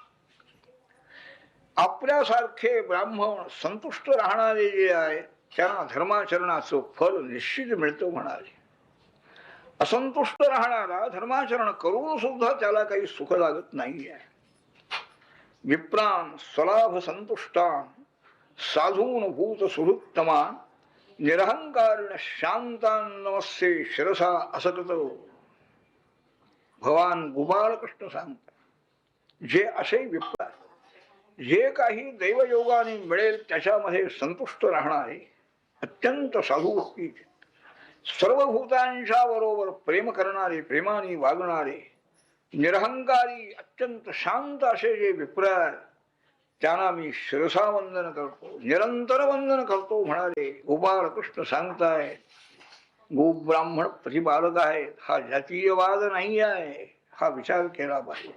आपल्यासारखे ब्राह्मण संतुष्ट राहणारे जे आहे त्यांना धर्माचरणाचं फल निश्चित मिळतं म्हणाले. असंतुष्ट राहणारा धर्माचरण करून सुद्धा त्याला काही सुख लागत नाही आहे. विप्रान स्वलाभ संतुष्टान साधून भूत सुहृत्तमान निरहंकारिण शांतान नमस्ते शिरसा असकृत. भगवान गोपाळ कृष्ण सांगतात, जे असे विप्र, जे काही दैवयोगाने मिळेल त्याच्यामध्ये संतुष्ट राहणारे, अत्यंत साधू भक्ती, सर्व भूतांशाबरोबर प्रेम करणारे, प्रेमाने वागणारे, निरहंकारी, अत्यंत शांत असे जे विप्राय, त्यांना मी शिरसा वंदन करतो, निरंतर वंदन करतो म्हणाले. गोपाळ कृष्ण सांगताय, गो ब्राह्मण प्रतिपालक आहेत. हा जातीयवाद नाही आहे, हा विचार केला पाहिजे.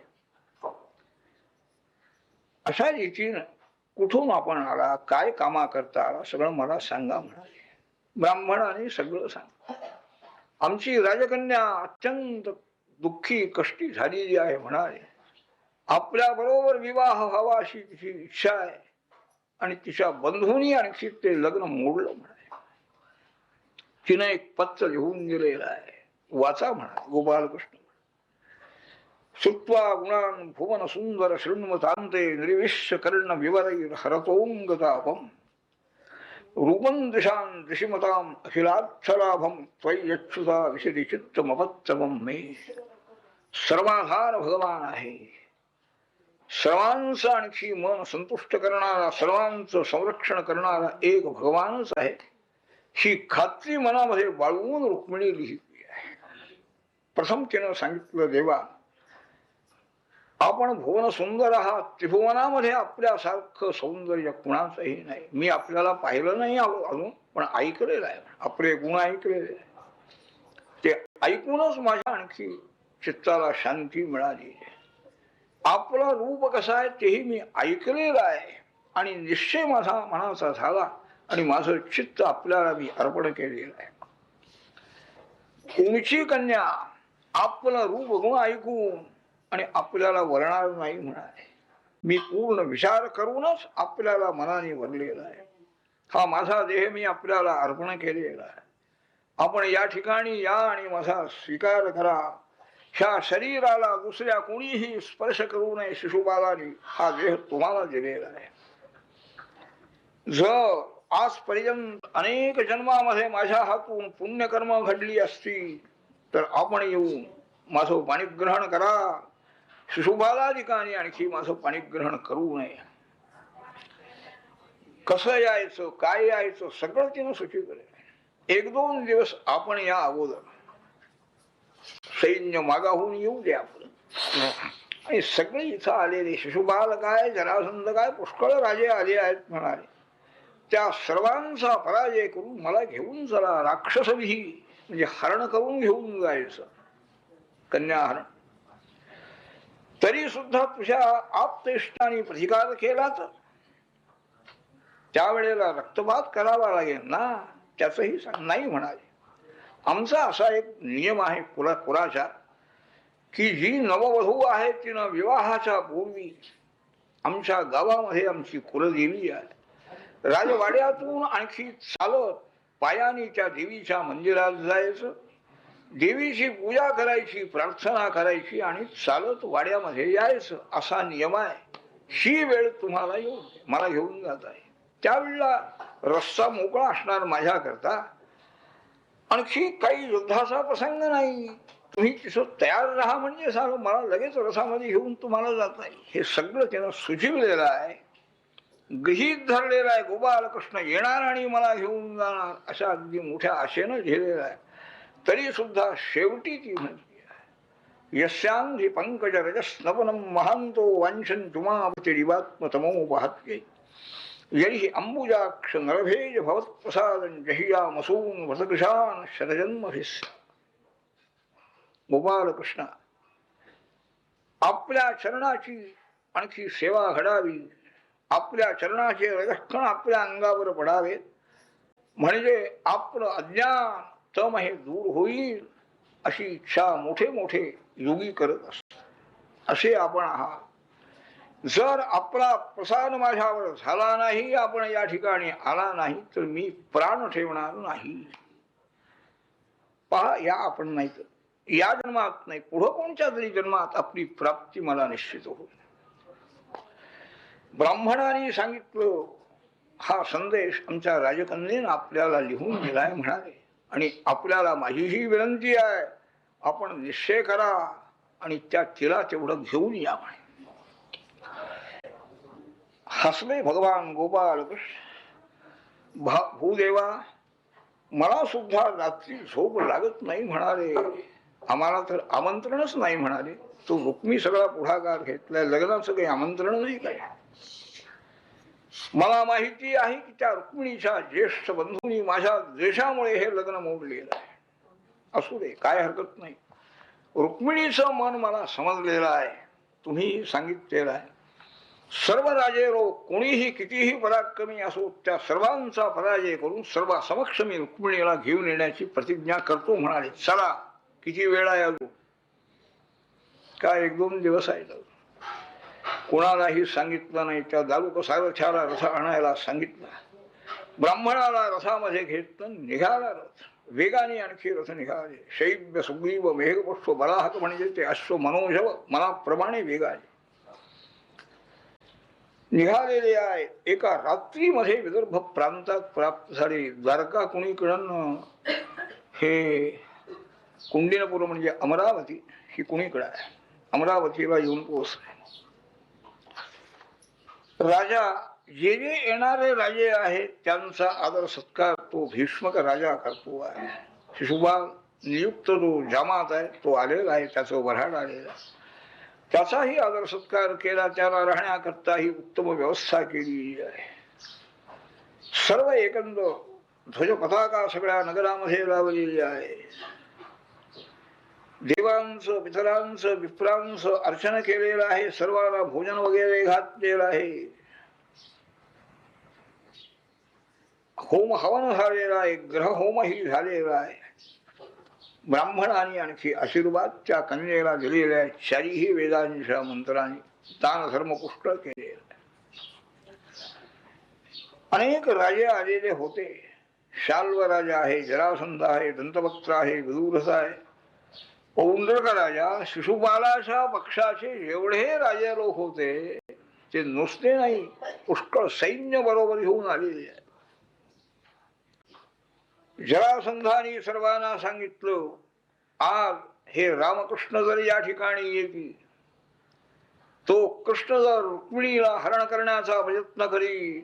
अशा रीतीनं कुठून आपण आला, काय कामा करता आला, सगळं मला सांगा म्हणाले. ब्राह्मणाने सगळं सांग. आमची राजकन्या अत्यंत दुःखी कष्टी झालेली आहे म्हणाले. आपल्या बरोबर विवाह व्हावा अशी तिची इच्छा आहे आणि तिच्या बंधूंनी आणखी ते लग्न मोडलं म्हणाले. तिनं एक पत्र लिहून दिलेलं आहे, वाचा म्हणाले. गोपालकृष्ण श्रुत्वा गुणान भुवन सुंदर शृण्वतान्ते निर्विश्य कर्ण विवरैर हरतोंगतापम रूपं दिशां दिशिमतां अखिलाक्षराभं त्वयि यच्छुता विशदि चित्तमपत्तमं मे. सर्वाधार भगवान आहे, सर्वांचं आणखी मन संतुष्ट करणारा, सर्वांचं संरक्षण करणारा एक भगवानच आहे, ही खात्री मनामध्ये बाळगून रुक्मिणी लिहिली आहे. प्रथम तिनं सांगितलं, देवा आपण भुवन सुंदर आहात, त्रिभुवनामध्ये आपल्यासारखं सौंदर्य कुणाचंही नाही. मी आपल्याला पाहिलं नाही अजून, पण ऐकलेलं आहे, आपले गुण ऐकलेले आहे. ते ऐकूनच माझ्या आणखी चित्ताला शांती मिळाली. आपलं रूप कसं आहे तेही मी ऐकलेलं आहे आणि निश्चय माझा मनाचा झाला आणि माझं चित्त आपल्याला मी अर्पण केलेलं आहे. तुमची कन्या आपलं रूप गुण ऐकून आणि आपल्याला वरणार नाही म्हणाले. मी पूर्ण विचार करूनच आपल्याला मनाने वरलेला आहे. हा माझा देह मी आपल्याला अर्पण केलेला आहे. आपण या ठिकाणी या आणि माझा स्वीकार करा. ह्या शरीराला दुसऱ्या कोणीही स्पर्श करू नये. शिशुपालाने हा देह तुम्हाला दिलेला आहे. जर आजपर्यंत अनेक जन्मामध्ये माझ्या हातून पुण्यकर्म घडली असती तर आपण येऊन माझं पाणीग्रहण करा. शिशुपालादिकाने आणखी माझं पाणीग्रहण करू नये. कसं यायचं, काय यायचं सगळं तिनं सूचित करेल. एक दोन दिवस आपण या अगोदर सैन्य मागाहून येऊ द्या आपलं. आणि सगळे इथं आलेले शिशुपाल काय, जरासंध काय, पुष्कळ राजे आले आहेत म्हणाले. त्या सर्वांचा पराजय करून मला घेऊन चला. राक्षसविधी म्हणजे हरण करून घेऊन जायचं, कन्याहरण. तरी सुद्धा तुझ्या आप्तेष्टाने प्रतिकार केला तर त्यावेळेला रक्तपात करावा लागेल ना, त्याचही नाही म्हणाले. आमचा असा एक नियम आहे कुलाचा, की जी नववधू आहे तिनं विवाहाच्या पूर्वी आमच्या गावामध्ये आमची कुलदेवी आहे. राजवाड्यातून आणखी चालत पायाने त्या देवीच्या मंदिरात जायचं, देवीची पूजा करायची, प्रार्थना करायची आणि चालत वाड्यामध्ये यायचं, असा नियम आहे. ही वेळ तुम्हाला येऊन मला घेऊन जात आहे. त्यावेळेला रस्ता मोकळा असणार माझ्याकरता. आणखी काही युद्धाचा प्रसंग नाही. तुम्ही तिथं तयार राहा म्हणजे सांग, मला लगेच रसामध्ये घेऊन तुम्हाला जात आहे. हे सगळं त्यानं सुचविलेलं आहे, गृहीत धरलेलं आहे. गोपालकृष्ण येणार आणि मला घेऊन जाणार अशा अगदी मोठ्या आशेनं लिहिलेलं आहे. तरी सुद्धा शेवटी ती म्हणते, यस्यांधी पंकज रजस्नवनम महांतो वांछन तुमापतिरिवात्मतमोपहत्ये यही अंबुजाक्ष नरभेज भवत्प्रसादं जहिया मसून व्रतकृशान शतजन्मभिस्स. गोपालकृष्ण आपल्या चरणाची आणखी सेवा घडावी, आपल्या चरणाचे रजस्कण आपल्या अंगावर पडावेत, म्हणजे आपलं अज्ञान तम हे दूर होईल अशी इच्छा मोठे मोठे योगी करत असतात. असे आपण आहात. जर आपला प्रसाद माझ्यावर झाला नाही, आपण या ठिकाणी आला नाही, तर मी प्राण ठेवणार नाही. पहा, या आपण नाही तर या जन्मात नाही, पुढं कोणत्या तरी जन्मात आपली प्राप्ती मला निश्चित होईल. ब्राह्मणाने सांगितलं, हा संदेश आमच्या राजकन्येनं आपल्याला लिहून दिलाय म्हणाले. आणि आपल्याला माझीही विनंती आहे, आपण निश्चय करा आणि त्या तिला तेवढं घेऊन या म्हणे. हसले भगवान गोपालकृष्ण. भूदेवा मला सुद्धा रात्री झोप लागत नाही म्हणाले, आम्हाला तर आमंत्रणच नाही म्हणाले. तो रुक्मी सगळा पुढाकार घेतलाय, लग्नाचं काही आमंत्रण नाही काय. मला माहिती आहे की त्या रुक्मिणीच्या ज्येष्ठ बंधूंनी माझ्या द्वेषामुळे हे लग्न मोडलेलं आहे. असू दे, काय हरकत नाही. रुक्मिणीचं मन मला समजलेलं आहे, तुम्ही सांगितलेलं आहे. सर्व राजे रो कोणीही कितीही पराक्रमी असो, त्या सर्वांचा पराजय करून सर्वांसमक्ष मी रुक्मिणीला घेऊन येण्याची प्रतिज्ञा करतो म्हणाले. चला, किती वेळ आहे अजून? काय 1-2 दिवस आहे. कोणालाही सांगितलं नाही. त्या दारुक सारथ्याला रथ आणायला सांगितलं. ब्राह्मणाला रथामध्ये घेतलं, निघाला रथ. वेगाने आणखी रथ निघाले. शैब्य सुग्रीव मेघपुष्प बलाहक म्हणजे ते अश्व मनोजव मनाप्रमाणे वेगाने निघालेले आहे. एका रात्रीमध्ये विदर्भ प्रांतात प्राप्त झाले. द्वारका कुणीकडं, हे कुंडिनपूर म्हणजे अमरावती ही कुणीकडे आहे. अमरावतीला येऊन पोहोचले. राजा जे जे येणारे राजे आहेत त्यांचा आदर सत्कार तो भीष्मक राजा करतो आहे. शिशुपाल नियुक्त जो जामात आहे तो आलेला आहे, त्याचं वऱ्हाड आलेला, त्याचाही आदर सत्कार केला. त्याला राहण्याकरताही उत्तम व्यवस्था केली आहे. सर्व एकंद ध्वज पताका सगळ्या नगरामध्ये लावलेली आहे. देवांचं, पितरांचं, विप्रांचं अर्चन केलेलं आहे. सर्वांना भोजन वगैरे घातलेलं आहे. होम हवन झालेला आहे. ग्रह होमही झालेला आहे. ब्राह्मणांनी आणखी आशीर्वाद त्या कन्येला दिलेला आहे. चारीही वेदांच्या मंत्रांनी दान धर्म पुष्कळ केलेला आहे. अनेक राजे आलेले होते. शाल्व राजा आहे, जरासंध आहे, दंतवक्त्र आहे, विदूरथ आहे, पौंड्रक राजा. शिशुपालाच्या पक्षाचे एवढे राजे लोक होते ते नुसते नाही, पुष्कळ सैन्य बरोबर घेऊन आलेले आहे. जरासंधाने सर्वांना सांगितलं, आज हे रामकृष्ण जर या ठिकाणी येतील, तो कृष्ण जर रुक्मिणीला हरण करण्याचा प्रयत्न करी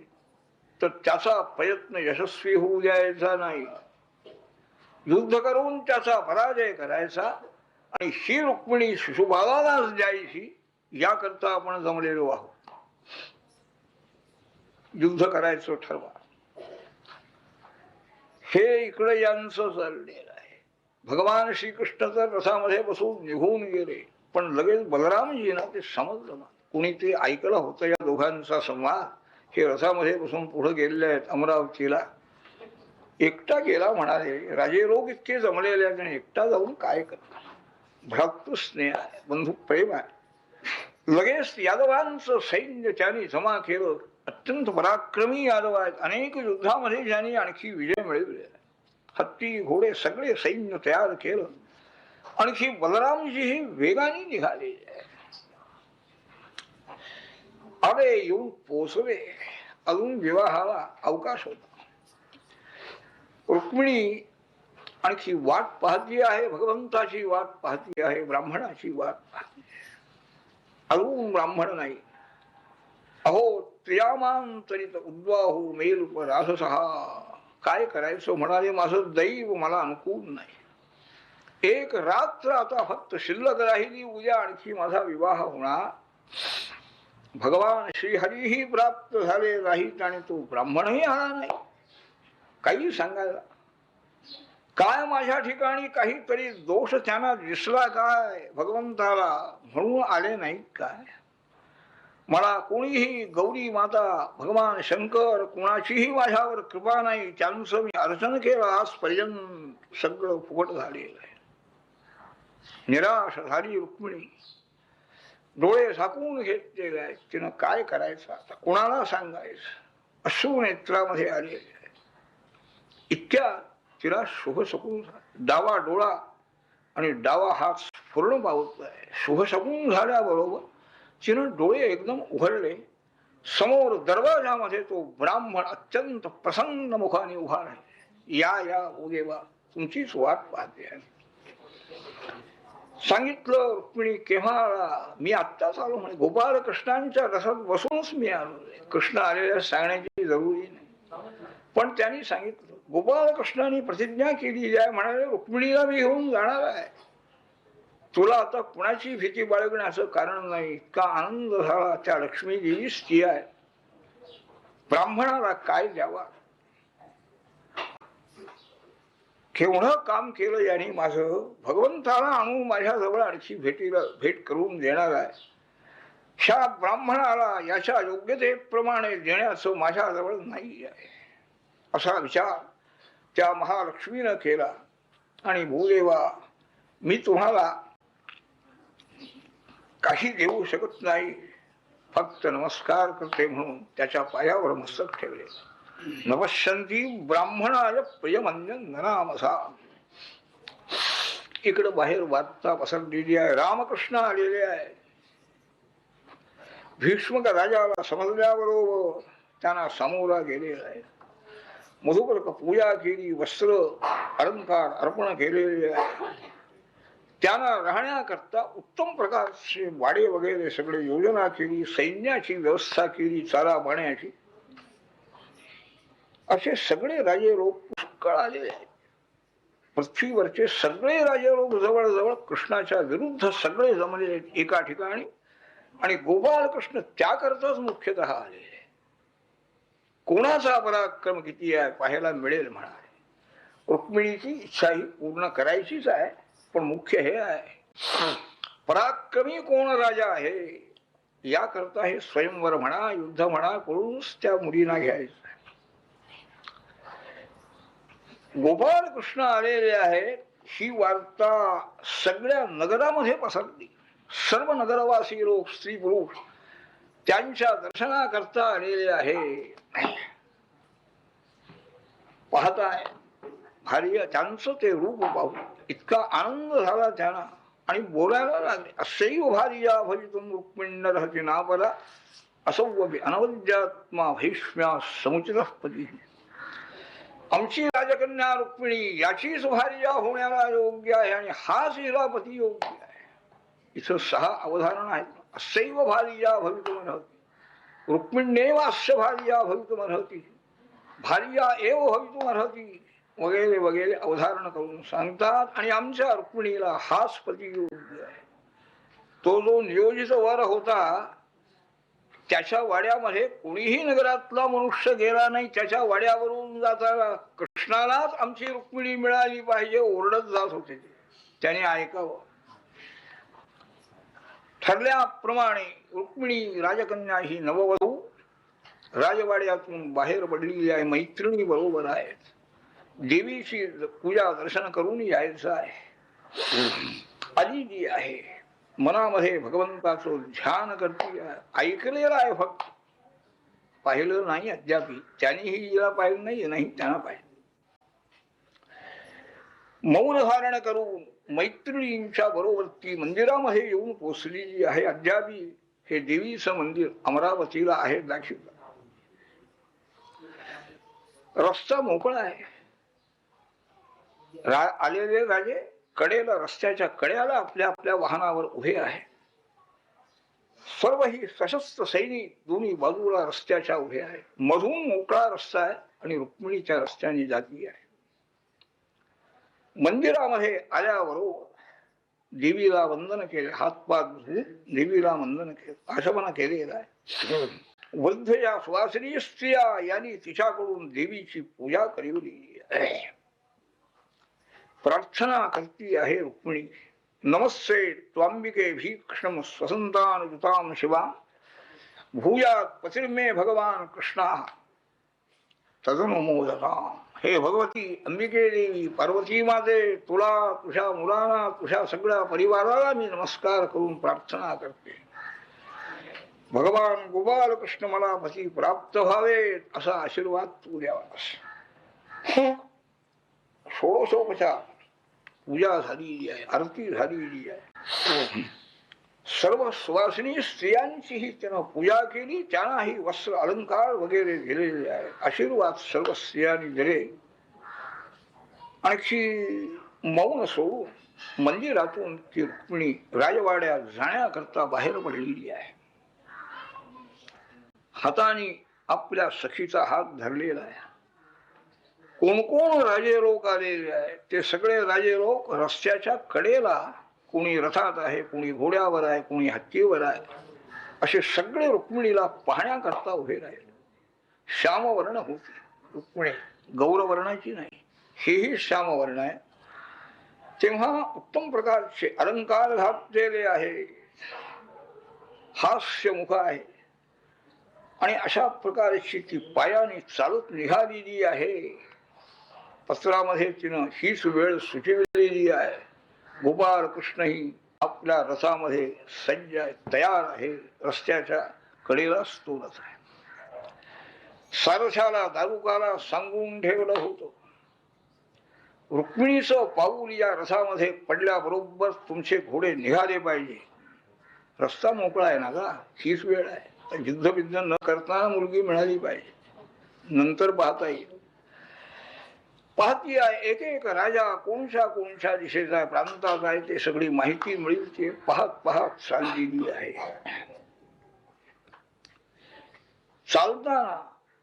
तर त्याचा प्रयत्न यशस्वी होऊ द्यायचा नाही. युद्ध करून त्याचा पराजय करायचा आणि ही रुक्मिणी शिशुपालालाच द्यायची, याकरता आपण जमलेलो आहोत. युद्ध करायचं ठरवा. हे इकडे यांचं चाललेलं आहे. भगवान श्रीकृष्ण तर रथामध्ये बसून निघून गेले, पण लगेच बलरामजींना ते समजलं ना. कुणी ते ऐकलं होतं या दोघांचा संवाद. हे रथामध्ये बसून पुढे गेलेले आहेत अमरावतीला. एकटा गेला म्हणाले, राजे लोक इतके जमलेले आहेत आणि एकटा जाऊन काय करणार. भ्रातृस्नेह आहे, बंधू प्रेम आहे. लगेच यादवांचं सैन्य त्यांनी जमा केलं. अत्यंत पराक्रमी यादव आहेत. अनेक युद्धामध्ये ज्यांनी आणखी विजय मिळवले. हत्ती घोडे सगळे सैन्य तयार केलं. आणखी बलरामजीही वेगाने निघाले. अरे येऊन पोचले. अजून विवाहाला अवकाश होता. रुक्मिणी आणखी वाट पाहती आहे, भगवंताची वाट पाहती आहे, ब्राह्मणाची वाट पाहती आहे. अजून ब्राह्मण नाही. अहो त्र्यामांतरित उद्वाहू मेलूप राससहा. काय करायचं म्हणाले, माझं दैव मला अनुकूल नाही. एक रात्र आता फक्त शिल्लक राहिली, उद्या आणखी माझा विवाह होणार. भगवान श्रीहरीही प्राप्त झाले नाहीत आणि तो ब्राह्मणही आला नाही. काही सांगायला काय, माझ्या ठिकाणी काहीतरी दोष त्यांना दिसला काय भगवंताला, म्हणून आले नाहीत काय. मला कोणीही, गौरी माता, भगवान शंकर, कोणाचीही माझ्यावर कृपा नाही. त्यांचं मी अर्चन केलं आजपर्यंत, सगळं फुकट झालेलं आहे. निराश झाली रुक्मिणी. डोळे झाकून घेतलेले आहेत. तिनं काय करायचं आता, कोणाला सांगायचं. अश्रू नेत्रामध्ये आलेले आहे. इतक्या तिला शुभ शकून, डावा डोळा आणि डावा हात पूर्ण पावतलाय. शुभ शकून झाल्याबरोबर तिनं डोळे एकदम उघडले. समोर दरवाजामध्ये तो ब्राह्मण अत्यंत प्रसन्न मुखाने उभा आहे. या या ओ देवा, तुमचीच वाट पाहते आहे. सांगितलं, रुक्मिणी केव्हा आला? मी आत्ताच आलो म्हणे. गोपाल कृष्णांच्या रसात बसूनच मी आलो. कृष्ण आलेल्या सांगण्याची जरुरी नाही. पण त्यांनी सांगितलं, गोपालकृष्णाने प्रतिज्ञा केली आहे, म्हणाले रुक्मिणीला मी घेऊन जाणार आहे, तुला आता कुणाची भीती बाळगण्याचं कारण नाही. इतका आनंद झाला. त्या लक्ष्मीदेवी स्त्री आहे, ब्राह्मणाला काय द्यावा, केवढं काम केलं याने माझं, भगवंताला आणून माझ्याजवळ आणखी भेट करून देणार आहे, ह्या ब्राह्मणाला याच्या योग्यतेप्रमाणे देण्याचं माझ्याजवळ नाही आहे, असा विचार त्या महालक्ष्मीनं केला. आणि भूदेवा, मी तुम्हाला काही देऊ शकत नाही, फक्त नमस्कार करते म्हणून त्याच्या पायावर मस्तक ठेवले. नवशंती ब्राह्मणाय प्रियमन्यननामसा. इकडं बाहेर वार्ता पसरलेली आहे, रामकृष्ण आलेले आहे. भीष्मक राजाला समजल्याबरोबर त्यांना सामोरा गेलेला आहे. मधुपर्क पूजा केली, वस्त्र अलंकार अर्पण केलेले आहे. त्यांना राहण्याकरता उत्तम प्रकारचे वाडे वगैरे सगळे योजना केली, सैन्याची व्यवस्था केली, चारा पाण्याची. असे सगळे राजे लोक पुष्कळ आलेले आहेत. पृथ्वीवरचे सगळे राजे लोक जवळजवळ कृष्णाच्या विरुद्ध सगळे जमले आहेत एका ठिकाणी. आणि गोपालकृष्ण त्याकरताच मुख्यतः आलेले. कोणाचा पराक्रम किती आहे पाहायला मिळेल म्हणाले. रुक्मिणीची इच्छा ही पूर्ण करायचीच आहे, पण मुख्य हे आहे, पराक्रमी कोण राजा आहे याकरता हे स्वयंवर म्हणा, युद्ध म्हणा, करूनच त्या मुलींना घ्यायचं. गोपालकृष्ण आलेले आहेत ही वार्ता सगळ्या नगरामध्ये पसरली. सर्व नगरवासी लोक, स्त्री पुरुष त्यांच्या दर्शनाकरता आलेले आहे. पाहताय भारी त्यांचं ते रूप पाहून इतका आनंद झाला त्यांना. आणि बोलायला लागले, असैव भार्या भवितुम रुक्मिण्यर्हति नापरा असौवपि अनवद्यात्मा भैष्म्या समुचितपती. आमची राजकन्या रुक्मिणी याचीच भार्या होण्याला योग्य आहे आणि हाच हिला पती योग्य आहे. इथं 6 अवधारण आहेत. असैव भार्या भवितुमर्हति, रुक्मिण्येवास्य भार्या भवितुमर्हति, भार्या एव भवितुमर्हति वगैरे वगैरे अवधारण करून सांगतात. आणि आमच्या रुक्मिणीला हाच पती योग्य आहे. तो जो नियोजित वर होता त्याच्या वाड्यामध्ये कोणीही नगरातला मनुष्य गेला नाही. त्याच्या वाड्यावरून जाताना कृष्णालाच आमची रुक्मिणी मिळाली पाहिजे ओरडत जात होते. त्याने ऐकावं. ठरल्याप्रमाणे रुक्मिणी राजकन्या ही नववधू राजवाड्यातून बाहेर पडलेली आहे. मैत्रिणी बरोबर आहेत. देवीची पूजा दर्शन करून यायचं आहे. आलेली आहे, मनामध्ये भगवंताचं ध्यान करते. ऐकलेलं आहे, फक्त पाहिलं नाही अद्याप. त्यांनीही हिला पाहिलं नाही त्यांना पाहिलं. मौन धारण करून मैत्रिणींच्या बरोबर ती मंदिरामध्ये येऊन पोचलेली आहे. अद्याप हे देवीचं मंदिर अमरावतीला आहे, दाखवलं. रस्ता मोकळा आहे. आलेले राजे कडेला, रस्त्याच्या कड्याला आपल्या आपल्या वाहनावर उभे आहे. सर्व ही सशस्त्र सैनिक दोन्ही बाजूला रस्त्याच्या उभे आहे. मधून मोकळा रस्ता आहे आणि रुक्मिणीच्या रस्त्याने जाती आहे. मंदिरामध्ये आल्याबरोबर देवीला वंदन केले, हातपात धुवून देवीला वंदन केले, आशमन केलेलं आहे. वृद्ध या सुवासिनी स्त्रिया यांनी तिच्याकडून देवीची पूजा करीवली आहे. प्रार्थना करती आहे रुक्मिणी. नमस्ते त्वांबिके भीक्ष्णम स्वसंतानुतां शिवा भूयात पतिर्मे भगवान कृष्णा तदनुमोदतां. हे भगवती अंबिके देवी, पार्वती माते, तुला, तुझ्या मुलांना, तुझ्या सगळ्या परिवाराला मी नमस्कार करून प्रार्थना करते. भगवान गोपाल कृष्ण मला पती प्राप्त व्हावेत असा आशीर्वाद तू द्यावास. षोडशोपचार पूजा झालेली आहे, आरती झालेली आहे. सर्व सुवासिनी स्त्रियांचीही त्यानं पूजा केली. त्यांनाही वस्त्र अलंकार वगैरे दिलेले आहे. आशीर्वाद सर्व स्त्रियांनी दिले. आणखी मौन सोडून मंदिरातून ती रुक्मिणी राजवाड्यात जाण्याकरता बाहेर पडलेली आहे. हाताने आपल्या सखीचा हात धरलेला आहे. कोण कोण राजे लोक आलेले आहेत ते सगळे राजे लोक रस्त्याच्या कडेला, कोणी रथात आहे, कोणी घोड्यावर आहे, कोणी हत्तीवर आहे, असे सगळे रुक्मिणीला पाहण्याकरता उभे राहिले. श्यामवर्ण होती रुक्मिणी, गौरवर्णाची नाही, हेही श्यामवर्ण आहे. तेव्हा उत्तम प्रकारचे अलंकार घातलेले आहे, हास्य मुख आहे, आणि अशा प्रकारची ती पायाने चालत निघालेली आहे. पत्रामध्ये तिनं हीच वेळ सुचविलेली आहे. गोपाळ कृष्णही आपल्या रथामध्ये सज्ज आहे, तयार आहे, रस्त्याच्या कडेला तोलत आहे. सारथ्याला दारुकाला सांगून ठेवलं होतं, रुक्मिणीचं पाऊल या रथामध्ये पडल्याबरोबर तुमचे घोडे निघाले पाहिजे. रस्ता मोकळा आहे ना गा, हीच वेळ आहे. युद्ध बिद्ध न करताना मुलगी मिळाली पाहिजे, नंतर पाहता येईल. पाहती आहे एक एक राजा कोणत्या कोणत्या दिशेचा प्रांतात आहे ते सगळी माहिती मिळेल ते पाहत पाहत चाललेली आहे. चालताना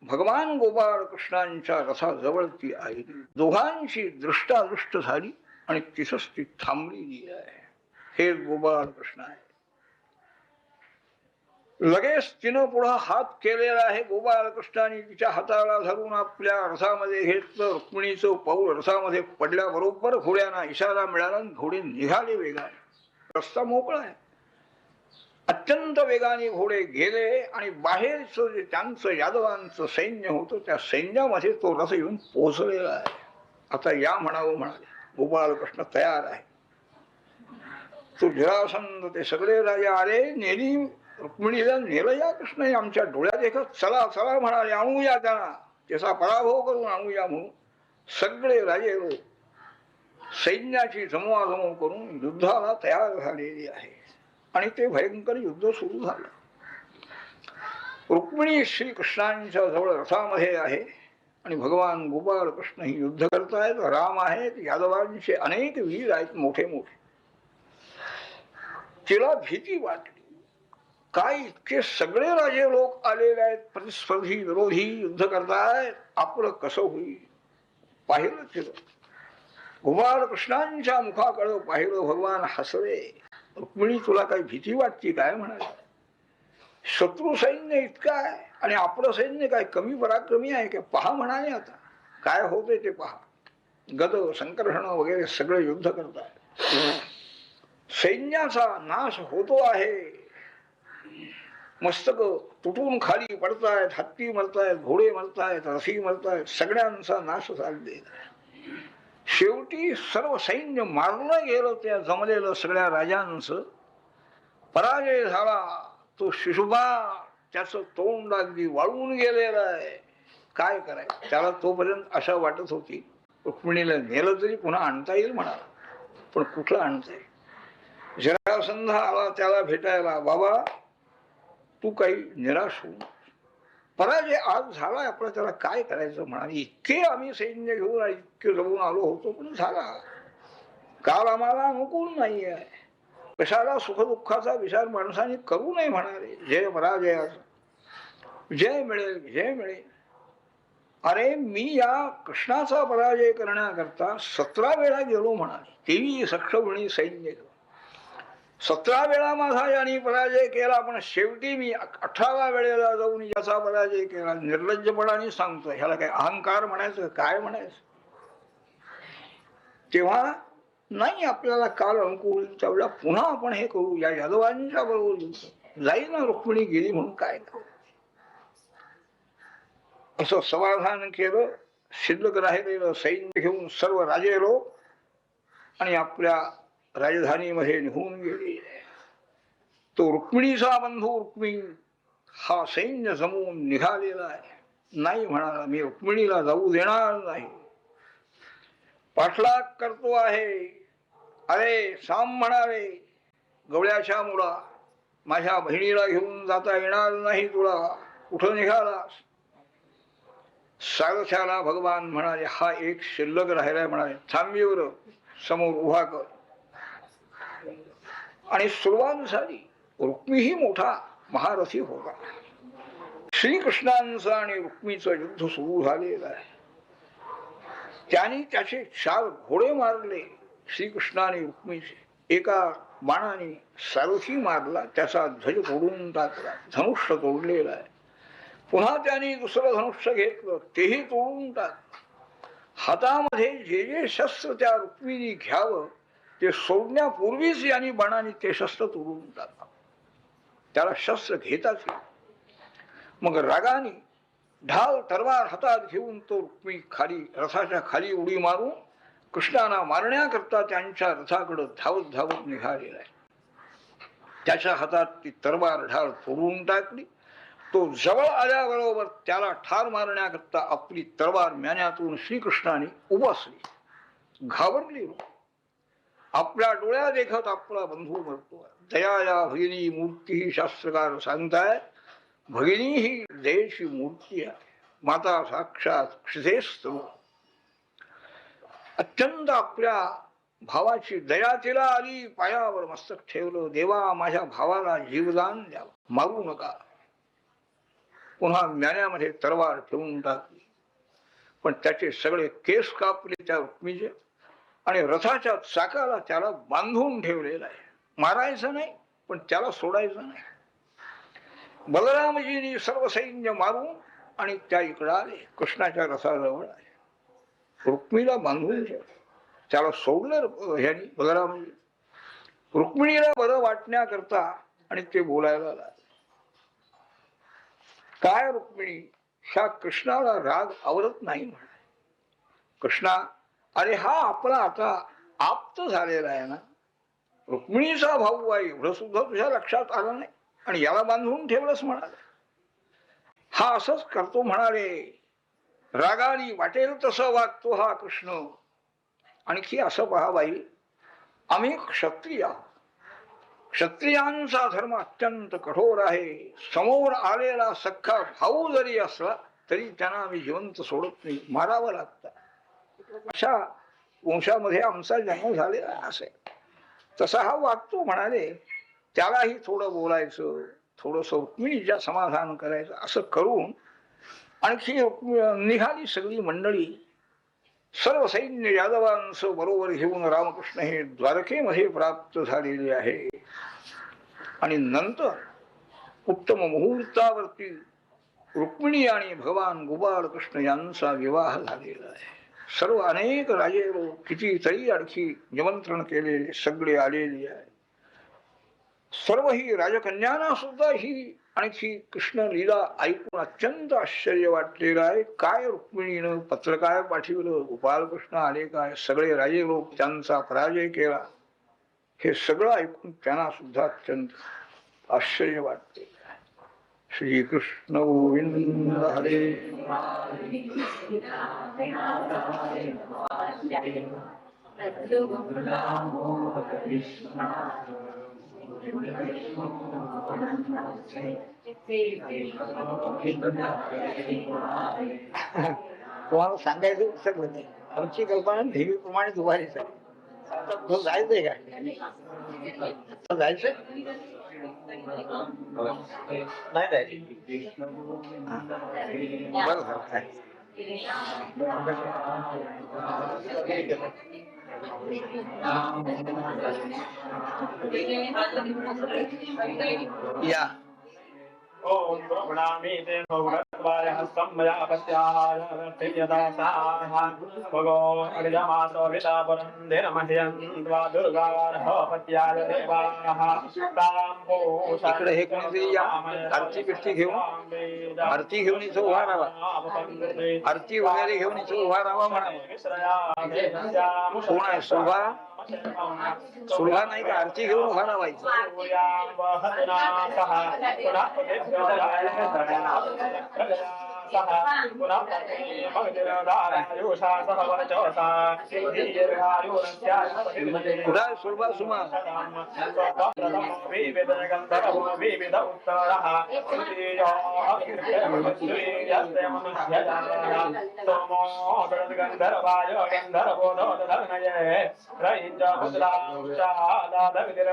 भगवान गोपाळ कृष्णांच्या रथाजवळ ती आहे. दोघांची दृष्टादृष्ट झाली आणि तिथंच ती थांबलेली आहे. हे गोपाळ कृष्ण आहे. लगेच तिनं पुढं हात केलेला आहे. गोपाळ कृष्णाने तिच्या हाताला धरून आपल्या रथामध्ये घेतलं. रुक्मिणीचं पाऊल रथामध्ये पडल्याबरोबर घोड्यांना इशारा मिळाला, घोडे निघाले वेगाने. रस्ता मोकळा आहे. अत्यंत वेगाने घोडे गेले आणि बाहेरचं जे त्यांचं यादवांचं सैन्य होतं त्या सैन्यामध्ये तो रथ येऊन पोहोचलेला आहे. आता या म्हणावं म्हणाले. गोपाळ कृष्ण तयार आहे. तो जरासंध ते सगळे राजे आले, नेली रुक्मिणीला. नेलं या कृष्ण आमच्या डोळ्यात देखत. चला चला म्हणाले, आणूया त्यांना, त्याचा पराभव करून आणूया म्हणून सगळे राजे लोक सैन्याची जमवाजमव करून युद्धाला तयार झालेली आहे. आणि ते भयंकर युद्ध सुरू झालं. रुक्मिणी श्रीकृष्णांच्या जवळ रथामध्ये आहे आणि भगवान गोपाळ कृष्ण ही युद्ध करतायत. राम आहेत, यादवांचे अनेक वीर आहेत मोठे मोठे. तिला भीती वाटली. काय इतके सगळे राजे लोक आलेले आहेत, प्रतिस्पर्धी विरोधी युद्ध करतायत, आपलं कसं होईल. पाहिलं तिला, गोपाळ कृष्णांच्या मुखाकडं पाहिलं. भगवान हसले. रुक्मिणी तुला काही भीती वाटते काय म्हणाले. शत्रू सैन्य इतका आहे आणि आपलं सैन्य काय कमी पराक्रमी आहे का. पहा म्हणाले, आता काय होते ते पहा. गद संकर्षण वगैरे सगळे युद्ध करतायत. सैन्याचा नाश होतो आहे. मस्तक तुटून खाली पडतायत, हत्ती मरतायत, घोडे मरतायत, रथी मरतायत, सगळ्यांचा नाश झालेला आहे. शेवटी सर्व सैन्य मारलं गेलं. त्या जमलेलं सगळ्या राजांचं पराजय झाला. तो शिशुबा त्याचं तोंड अगदी वाळून गेलेलं आहे. काय करायचं त्याला. तोपर्यंत अशा वाटत होती रुक्मिणीला नेलं तरी पुन्हा आणता येईल म्हणा, पण कुठलं आणता येईल. जरासंध आला त्याला भेटायला. बाबा तू काही निराश होऊ, पराजय आज झाला आपला, त्याला काय करायचं म्हणाले. इतके आम्ही सैन्य घेऊन इतके जमून आलो होतो, पण झाला. काल आम्हाला अनुकूल नाही आहे. कशाला सुखदुःखाचा विचार माणसाने करू नये म्हणाले. जय पराजयाचा जय मिळेल, जय मिळेल. अरे मी या कृष्णाचा पराजय करण्याकरता 17 वेळा गेलो म्हणाले. 23 सक्षमणी सैन्य घेऊन 17 वेळा माझा यांनी पराजय केला, पण शेवटी मी 18व्या वेळेला जाऊन याचा पराजय केला. निर्लज्जपणाने सांगतो. ह्याला काय अहंकार म्हणायचं काय म्हणायचं. तेव्हा नाही आपल्याला काल अनुकूल त्यावेळेला पुन्हा आपण हे करू. या यादवांच्या बरोबर जाईल ना. रुक्मिणी गेली म्हणून काय करू असं समाधान केलं. शिल्लक राहिलेलं सैन्य घेऊन सर्व राजे लोक आणि आपल्या राजधानीमध्ये निघून गेले. तो रुक्मिणीचा बंधू रुक्मिणी हा सैन्य जमवून निघालेला आहे. नाही म्हणाला, मी रुक्मिणीला जाऊ देणार नाही. पाठलाग करतो आहे. अरे साम म्हणाले, गवळ्याच्या मुला माझ्या बहिणीला घेऊन जाता येणार नाही तुला, कुठं निघालास. सारथ्याला भगवान म्हणाले, हा एक शिल्लक राहिलाय म्हणाले, थांबीवर समोर उभा कर. आणि सुरुवात झाली. रुक्मीही मोठा महारथी होता. श्रीकृष्णांचं आणि रुक्मीचं युद्ध सुरू झालेलं आहे. त्यांनी त्याचे 4 घोडे मारले श्रीकृष्णाने रुक्मिणीचे. एका बाणाने सारथी मारला, त्याचा ध्वज तोडून टाकला, धनुष्य तोडलेला आहे. पुन्हा त्यांनी दुसरं धनुष्य घेतलं, तेही तोडून टाकलं. हातामध्ये जे जे शस्त्र त्या रुक्मिणी घ्यावं ते सोडण्यापूर्वीच यांनी बाणाने ते शस्त्र तोडून टाकलं. त्याला शस्त्र घेताच येईल. मग रागाने ढाल तलवार हातात घेऊन तो रुक्मिणी खाली रथाच्या खाली उडी मारून कृष्णाला मारण्याकरता त्यांच्या रथाकडे धावत धावत निघालेला आहे. त्याच्या हातात ती तलवार ढाल तोडून टाकली. तो जवळ आल्याबरोबर त्याला ठार मारण्याकरता आपली तलवार म्यान्यातून श्रीकृष्णाने उपसली. घाबरली आपल्या डोळ्या देखत आपला बंधू मरतो. दया या भगिनी मूर्ती ही शास्त्रकार सांगताय. भगिनी ही दयेची मूर्ती आहे. माता साक्षात क्षितेस्तव. अत्यंत आपल्या भावाची दया तिला आली. पायावर मस्तक ठेवलं. देवा माझ्या भावाला जीवदान द्यावं, मारू नका. पुन्हा म्यान्यामध्ये तलवार ठेवून टाकली. पण त्याचे सगळे केस कापले त्या रुक्मिणीचे आणि रथाच्या चाकाला त्याला बांधून ठेवलेला आहे. मारायचं नाही पण त्याला सोडायचं नाही. बलरामजींनी सर्व सैन्य मारून आणि त्या इकडे आले, कृष्णाच्या रथाजवळ आले. रुक्मिणीला बांधून ठेवलं, त्याला सोडलं ह्यांनी बलरामजी. रुक्मिणीला बरं वाटण्याकरता आणि ते बोलायला लागले. काय रुक्मिणी, ह्या कृष्णाला राग आवरत नाही म्हणाले. कृष्णा, अरे हा आपला आता आप्त झालेला आहे ना, रुक्मिणीचा भाऊ आहे, एवढं सुद्धा तुझ्या लक्षात आलं नाही आणि याला बांधून ठेवलंच म्हणाले. हा असंच करतो म्हणाले. रागाने वाटेल तसं वागतो हा कृष्ण. आणखी असं पहा बाई, आम्ही क्षत्रिय आहोत. क्षत्रियांचा धर्म अत्यंत कठोर आहे. समोर आलेला सख्खा भाऊ जरी असला तरी त्यांना आम्ही जिवंत सोडत नाही, मारावं लागतं. अशा वंशामध्ये आमचा जन्म झालेला असेल. तसा हा वागतो म्हणाले. त्यालाही थोडं बोलायचं, थोडस रुक्मिणीच्या समाधान करायचं. असं करून आणखी निघाली सगळी मंडळी. सर्व सैन्य यादवांचं बरोबर घेऊन रामकृष्ण हे द्वारकेमध्ये प्राप्त झालेले आहे. आणि नंतर उत्तम मुहूर्तावरती रुक्मिणी आणि भगवान गोपाळ कृष्ण यांचा विवाह झालेला आहे. सर्व अनेक राजे कितीतरी आणखी निमंत्रण केलेले सगळे आलेले आहे. सर्व ही राजकन्यांना सुद्धा ही आणखी कृष्ण लीला ऐकून अत्यंत आश्चर्य वाटलेलं आहे. काय रुक्मिणीनं पत्र काय पाठवलं, गोपालकृष्ण आले काय, सगळे राजे लोक त्यांचा पराजय केला, हे सगळं ऐकून त्यांना सुद्धा अत्यंत आश्चर्य वाटते. श्रीकृष्ण गोविंद हरे. तुम्हाला सांगायचं विसरलं नाही. आमची कल्पना नेहमीप्रमाणे दुभारीच आहे. आता जायचंय का? जायचंय नाही जायचं. बरं या. ओम प्रणामी ते भगवत्वाय हस्तमयापत्याय तेजदासाः भगो अग्रजमातो वितापरन्देन मह्यन्त्वा दुर्गारः पत्याय देवाः ताम्पोषा. इकडे हे कोणीतरी या आरती पिष्टी घेऊन, आरती घेऊन इथं उभा राहावा. आरती वगैरे घेऊन इथं उभा राहावा म्हणावं. कोण आहे? शोभा सुलभा नाही का? आरती घेऊन उभा राहायचं. कुठा सुलभा सुमा?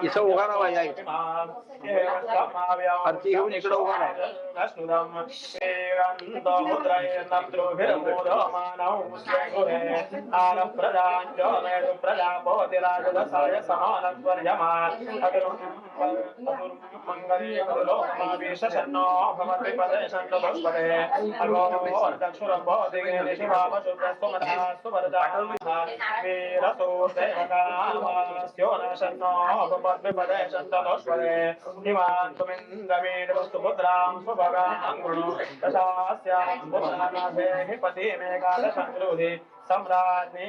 इथं उभा राहावा. या आरती घेऊन इकडं उभा राहा. समुद्रमुद्रयेन्द्रोभिर्मोदमानौ स्वेगुहे आरप्रदाञ्जमेषु प्रजापतिराजदसाय समानत्वर्यमा मङ्गलीयलोकमावेशन्नो भवति पदे सन्तोष्पदे अगोर्दक्षुरम्भोदिगे निशिभावसुप्रस्तुमतः सुवरदाटुमिहा वीरसो सेवकावास्यो न सन्नो भवति पदे सन्तोष्पदे हिमान्तुमिन्द्रमेणवस्तुपुत्रां सुभगां गुणो दशास्यां पुत्रानाथे हिपति मेघादशङ्क्रोधि त्याला हे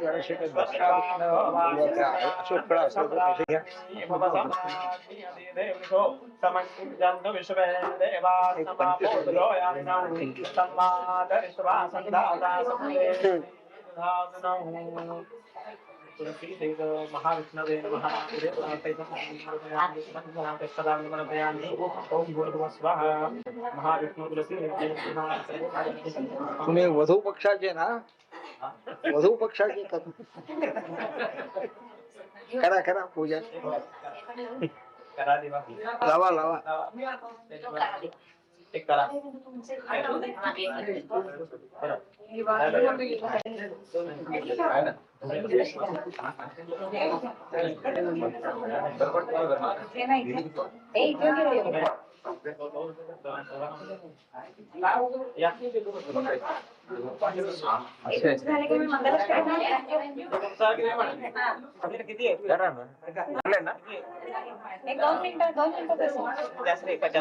जराशे काही अशोककडे असलं तर पैसे घ्या. महाविष्णवे तुम्ही वधू पक्षाचे ना, वधू पक्षाचे करा करा पूजा लावा लावा.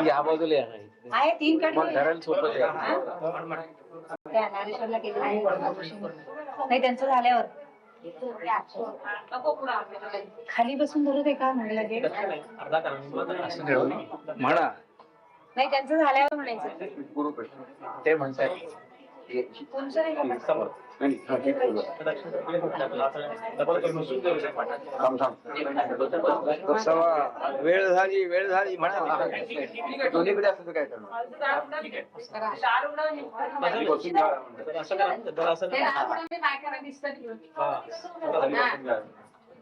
या बाजूला आहे 3 कडे धरण सोबत नाही त्यांचं झाल्यावर खाली बसून धरत आहे का म्हणलं म्हणा नाही त्यांचं झाल्यावर म्हणायचं ते म्हणतात तुमचं नाही का? वेळ झाली म्हणा. दोन्हीकडे असं काय करणार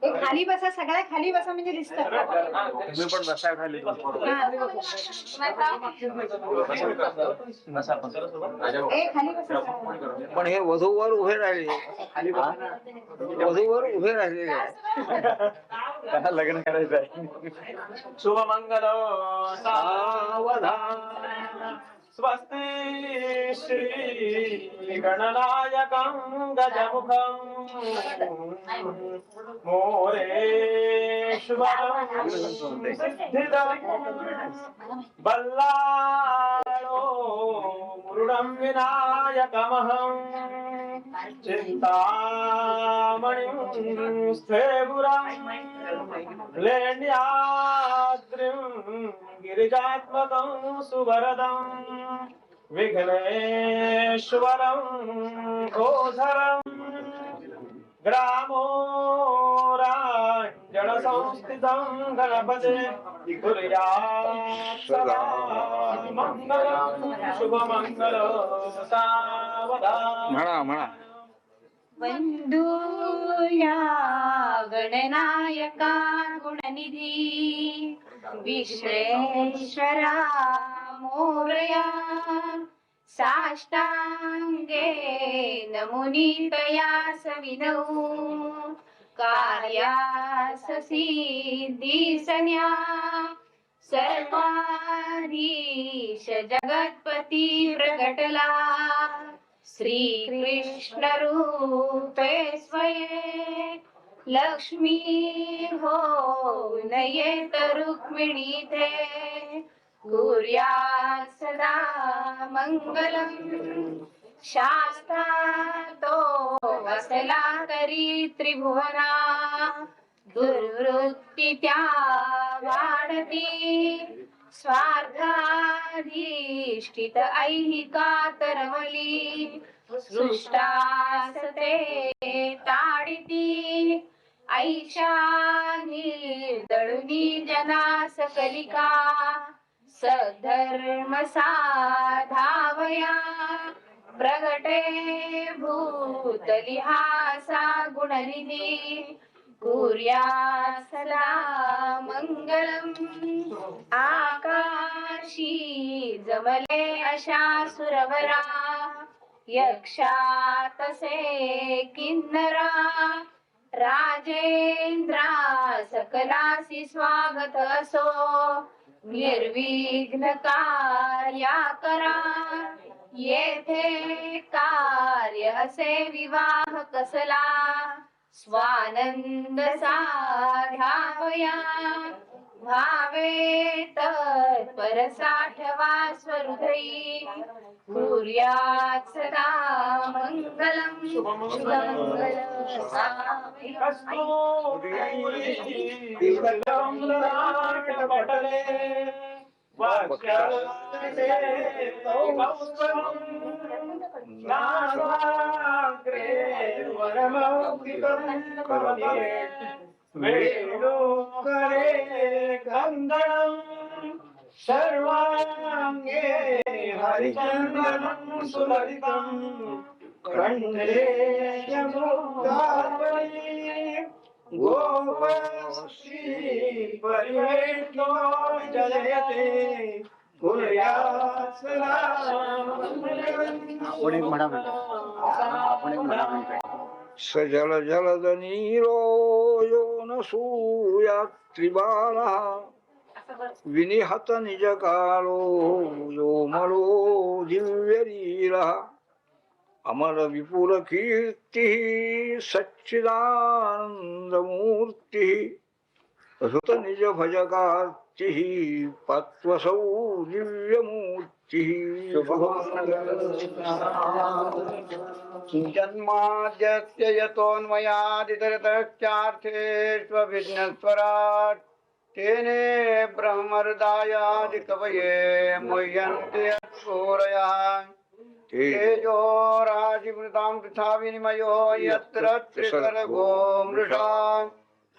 ते खाली बसा, सगळ्या खाली बसा म्हणजे दिसत. तुम्ही पण बसा खाली खाली बसा. पण हे वधूवर उभे राहिले, वधूवर उभे राहिलेले आहेत. त्यांना लग्न करायचं आहे. शुभमंगल सावधान स्वस्ति श्री गणनायकं गजमुखं मोरेश्वरं सिद्धिदं बल्लाळो मुरुडं विनायकमहं चिन्तामणिं स्थेपुरं लेण्याद्रिं गिरिजात्मकं सुवरदं विघ्नेश्वरं गोधरं ग्रामोराञ्जनसंस्थितं गणपते कुर्यात् सदा मङ्गलं शुभमङ्गलं सावधान. म्हणा वंदूया गणनायका गुणनिधी विश्वेश्वरा मोरया साष्टांगे नमुनितया सविनौ कार्यास सिद्धिसन्या सर्वाधीश जगत्पती प्रगटला श्री कृष्ण रूपे स्वये लक्ष्मी हो नयेत रुक्मिणी ते कुर्यात् सदा मंगलम शास्ता तो वसला करी त्रिभुवना दुर्वृत्ती त्या वाढती स्वार्थाधिष्ठित ऐहिका तरवली सृष्टासते ताडिती ऐशानी दळुनी जना सकलिका सधर्म साधावया प्रगटे भूतलिहासा गुणनिधी कुर्यात् सदा मंगलम. आकाशी जमले अशा सुरवरा, यक्षा तसे किन्नरा. राजेंद्रा सकलासी स्वागत असो, निर्विघ्न कार्या करा. येथे कार्य असे विवाह कसला, स्वानंद साध्यावया. भावे तत्पर साठवा स्वहृदयी, कुर्यात् सदा मंगलम. शुभमंगल पटले सर्वांगे हरिचंदनं सुललितं. कंठे गोपश्री परिवेष्टो जयते, कुर्यात् सदा आपण एक म्हणा म्हणतो. सजल जलद नीरो यो न सूयात्रिबाला. विनिहत निज कालो यो मलो दिव्यलीला. अमर विपुल कीर्ति सच्चिदानंदमूर्ति. हृत निज भजकार्ति पत्वसौ दिव्यमूर्ति. जन्माद्यस्य यतोऽन्वयादितरतश्चार्थेष्वभिघ्नस्वराट् तेने ब्रह्महृदायादिकवये मुह्यन्ति यत्सूरयः. तेजो राजिवृतां तथा विनिमयो यत्र त्रिसर्गो मृषा.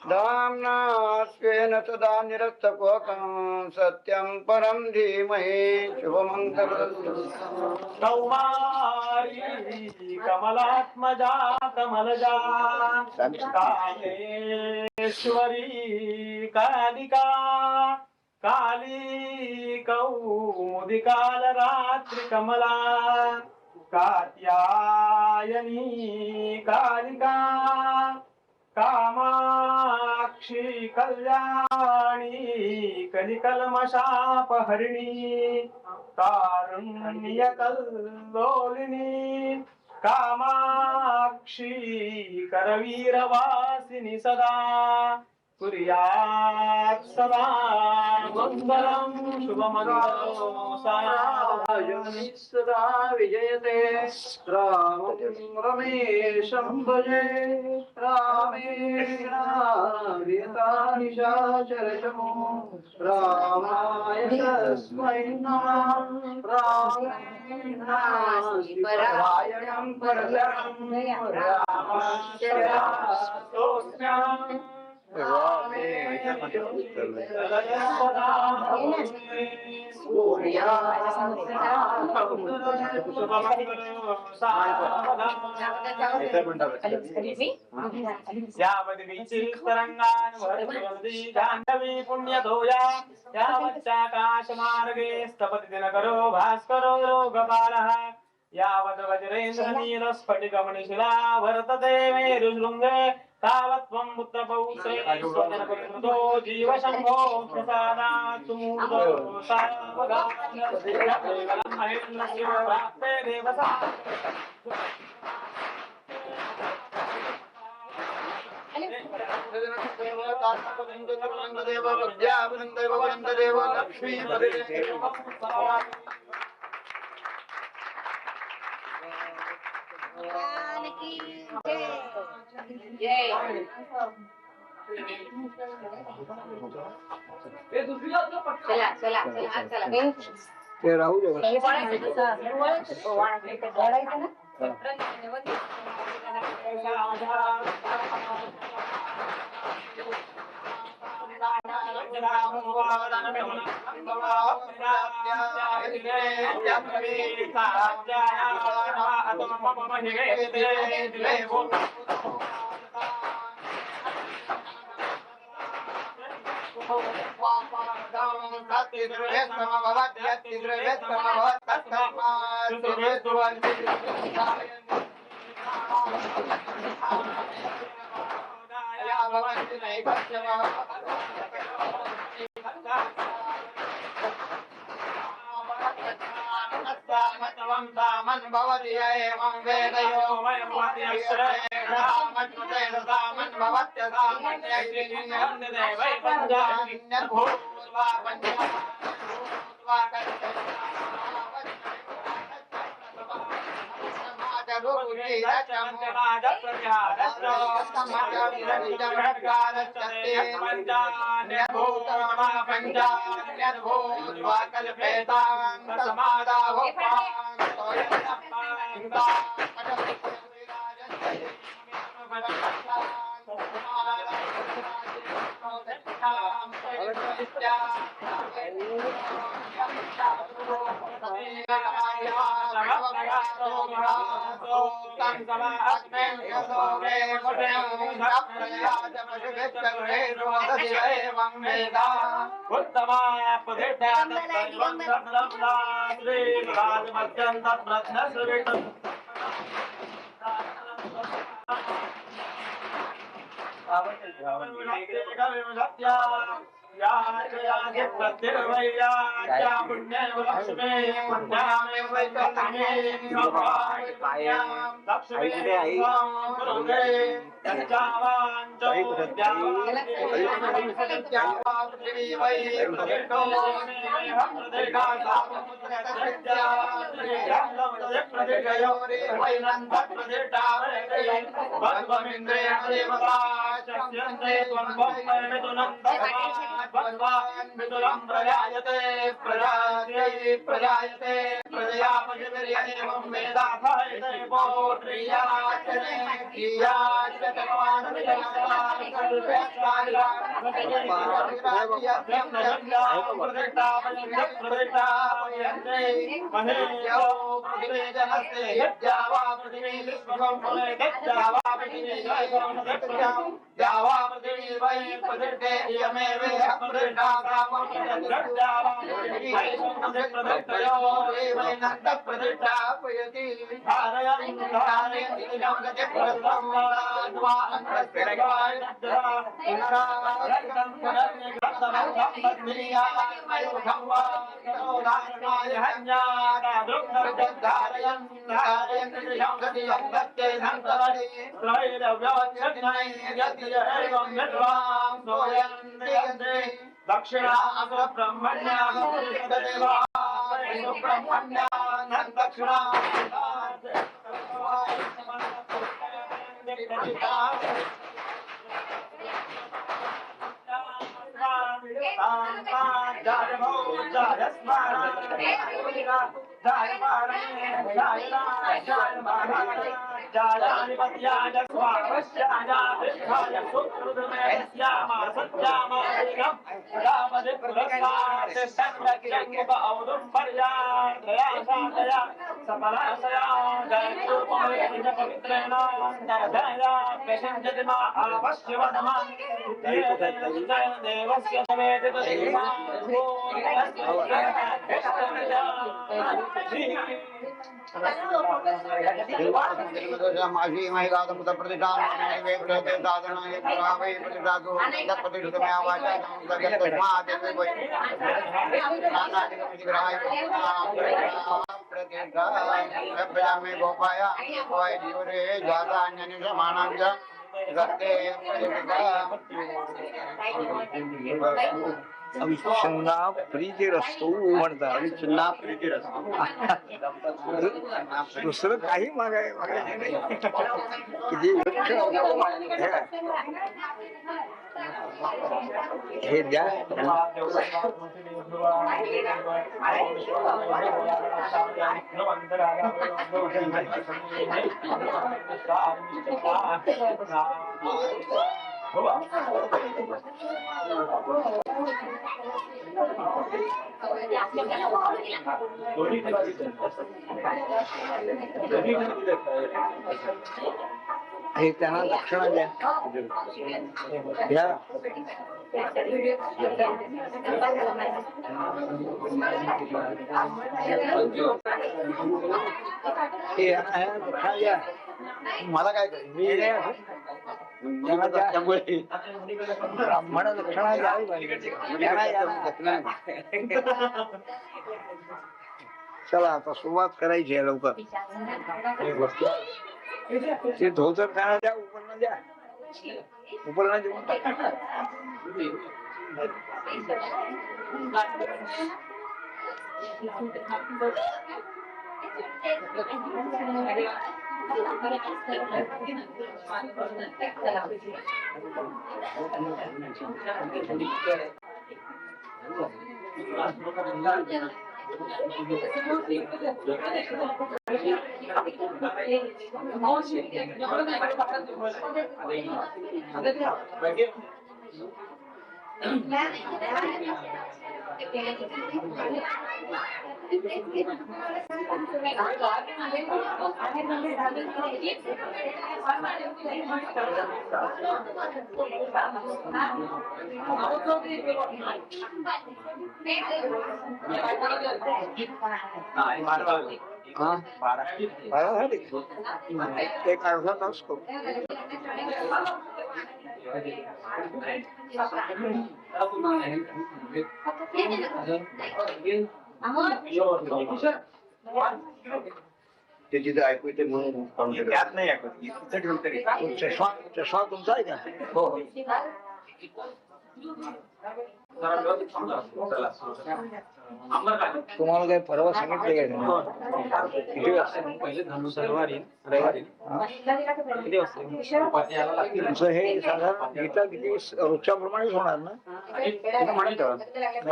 दाम्ना स्वेन सदा निरस्तकोकं सत्यं परं धीमहि. शुभमङ्गलम्. कौमारी कमलात्मजा कमलजा, कामेश्वरी कालिका. काली कौमुदी कालरात्रि कमला, कात्यायनी कालिका. कामाक्षी कल्याणी कलिकल्मषापहरिणी, कारुण्यकल्लोलिनी. कामाक्षी करवीरवासिनी सदा, कुर्यात् सदा मंगलम. शुभमंगलम सदा विजयते. रामं रमेशं भजे. रामेणानिशाचरचमो. रामाय तस्मै नमः. रामेणास्तिपरायणं परतरं. रामश्चर्यास्तोऽस्म्यहम्. जाह्नवी पुण्यधोया यावच्चाकाशमार्गे स्तपति दिनकरो भास्करो योगपालः. यावद् वज्रेन्द्रनीलस्फटिकमणिशिला वर्तते मेरुशृङ्गे, तावत् त्वं पुत्रपौत्रे स्वजनपरिकृतो जीवशम्भो प्रसादात् सुमूर्तो सावधानम् महेन्द्रस्य प्राप्ते देवता. चला चला चला चला. ते राहू दे बस. माझी महिला प्रतिष्ठान साधनाय पुरावे प्रतिष्ठातो प्रतिष्ठितमया वाचा प्रतिष्ठा में गोपाया जीवरे ज्यादा अन्य समानांग अविच्छिन्ना प्रीतिरस्तु म्हणतात. अविच्छिन्ना प्रीतिरस्तु. दुसरं काही मागायचं नाही. किती हे द्या. हे त्यांना दक्षिणा द्या. हे आहे, दक्षिणा द्या. मला काय करायचं? मी त्यांना द्या. त्यामुळे ब्राह्मण दक्षिणा द्यावी पाहिजे. त्यांना द्या ना. चला आता सुरुवात करायची आहे लवकर. ते धोतर त्यांना द्या, उपरणं द्या. उपरणं देऊन टाका. बारा झाले. एक अर्धा तास करू. ते जिथे ऐकू येते म्हणून त्यात नाही ऐकत. इथं ठेवलं तरी. चष्मा चष्मा तुमचा आहे का? हो. तुम्हाला काय परवा सांगितलं काय नाही? किती वाजता? रविवारी रविवारी किती वाजता? तुमचं हे साधारण गीता किती रोजच्याप्रमाणेच होणार ना?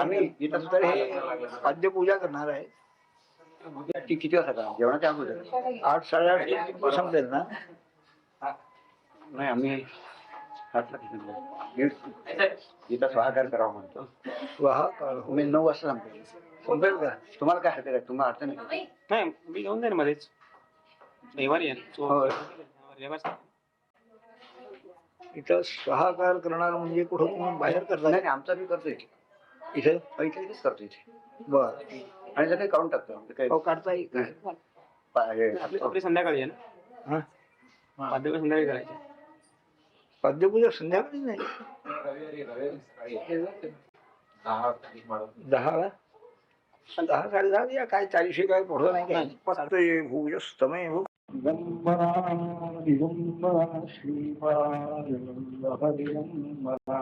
आम्ही नंतर हे पाद्यपूजा करणार आहे. ती किती वाजता करा? जेवणाच्या अगोदर 8 साडेआठ संपेल ना? नाही आम्ही 8ला इथं स्वाहाकार करावं म्हणतो. स्वाहा मी 9 वाजता संपेल. संपेल का? तुम्हाला काय हरकत आहे? तुम्हाला अडचण नाही. नाही मी घेऊन जाईन मध्येच. रविवारी आहे ना. होय. रविवार इथं स्वाहाकार करणार म्हणजे कुठं तुम्ही बाहेर नाही करता नाही, आमचा मी करतो इथे. इथे? इथेच करतो इथे. बर. आणि ते काही काढून टाकतो. ते काही हो काढता येईल. आपली संध्याकाळी आहे ना. हा? पाद्यपूजा संध्याकाळी करायची. पाद्यपूजा संध्याकाळी नाही. 10ला 10 साडेदहा या काय 40 काय पुढं नाही काय. पत्ते भूयस्तमे भू दिगंबरा दिगंबरा श्रीपाद हरिगंबरा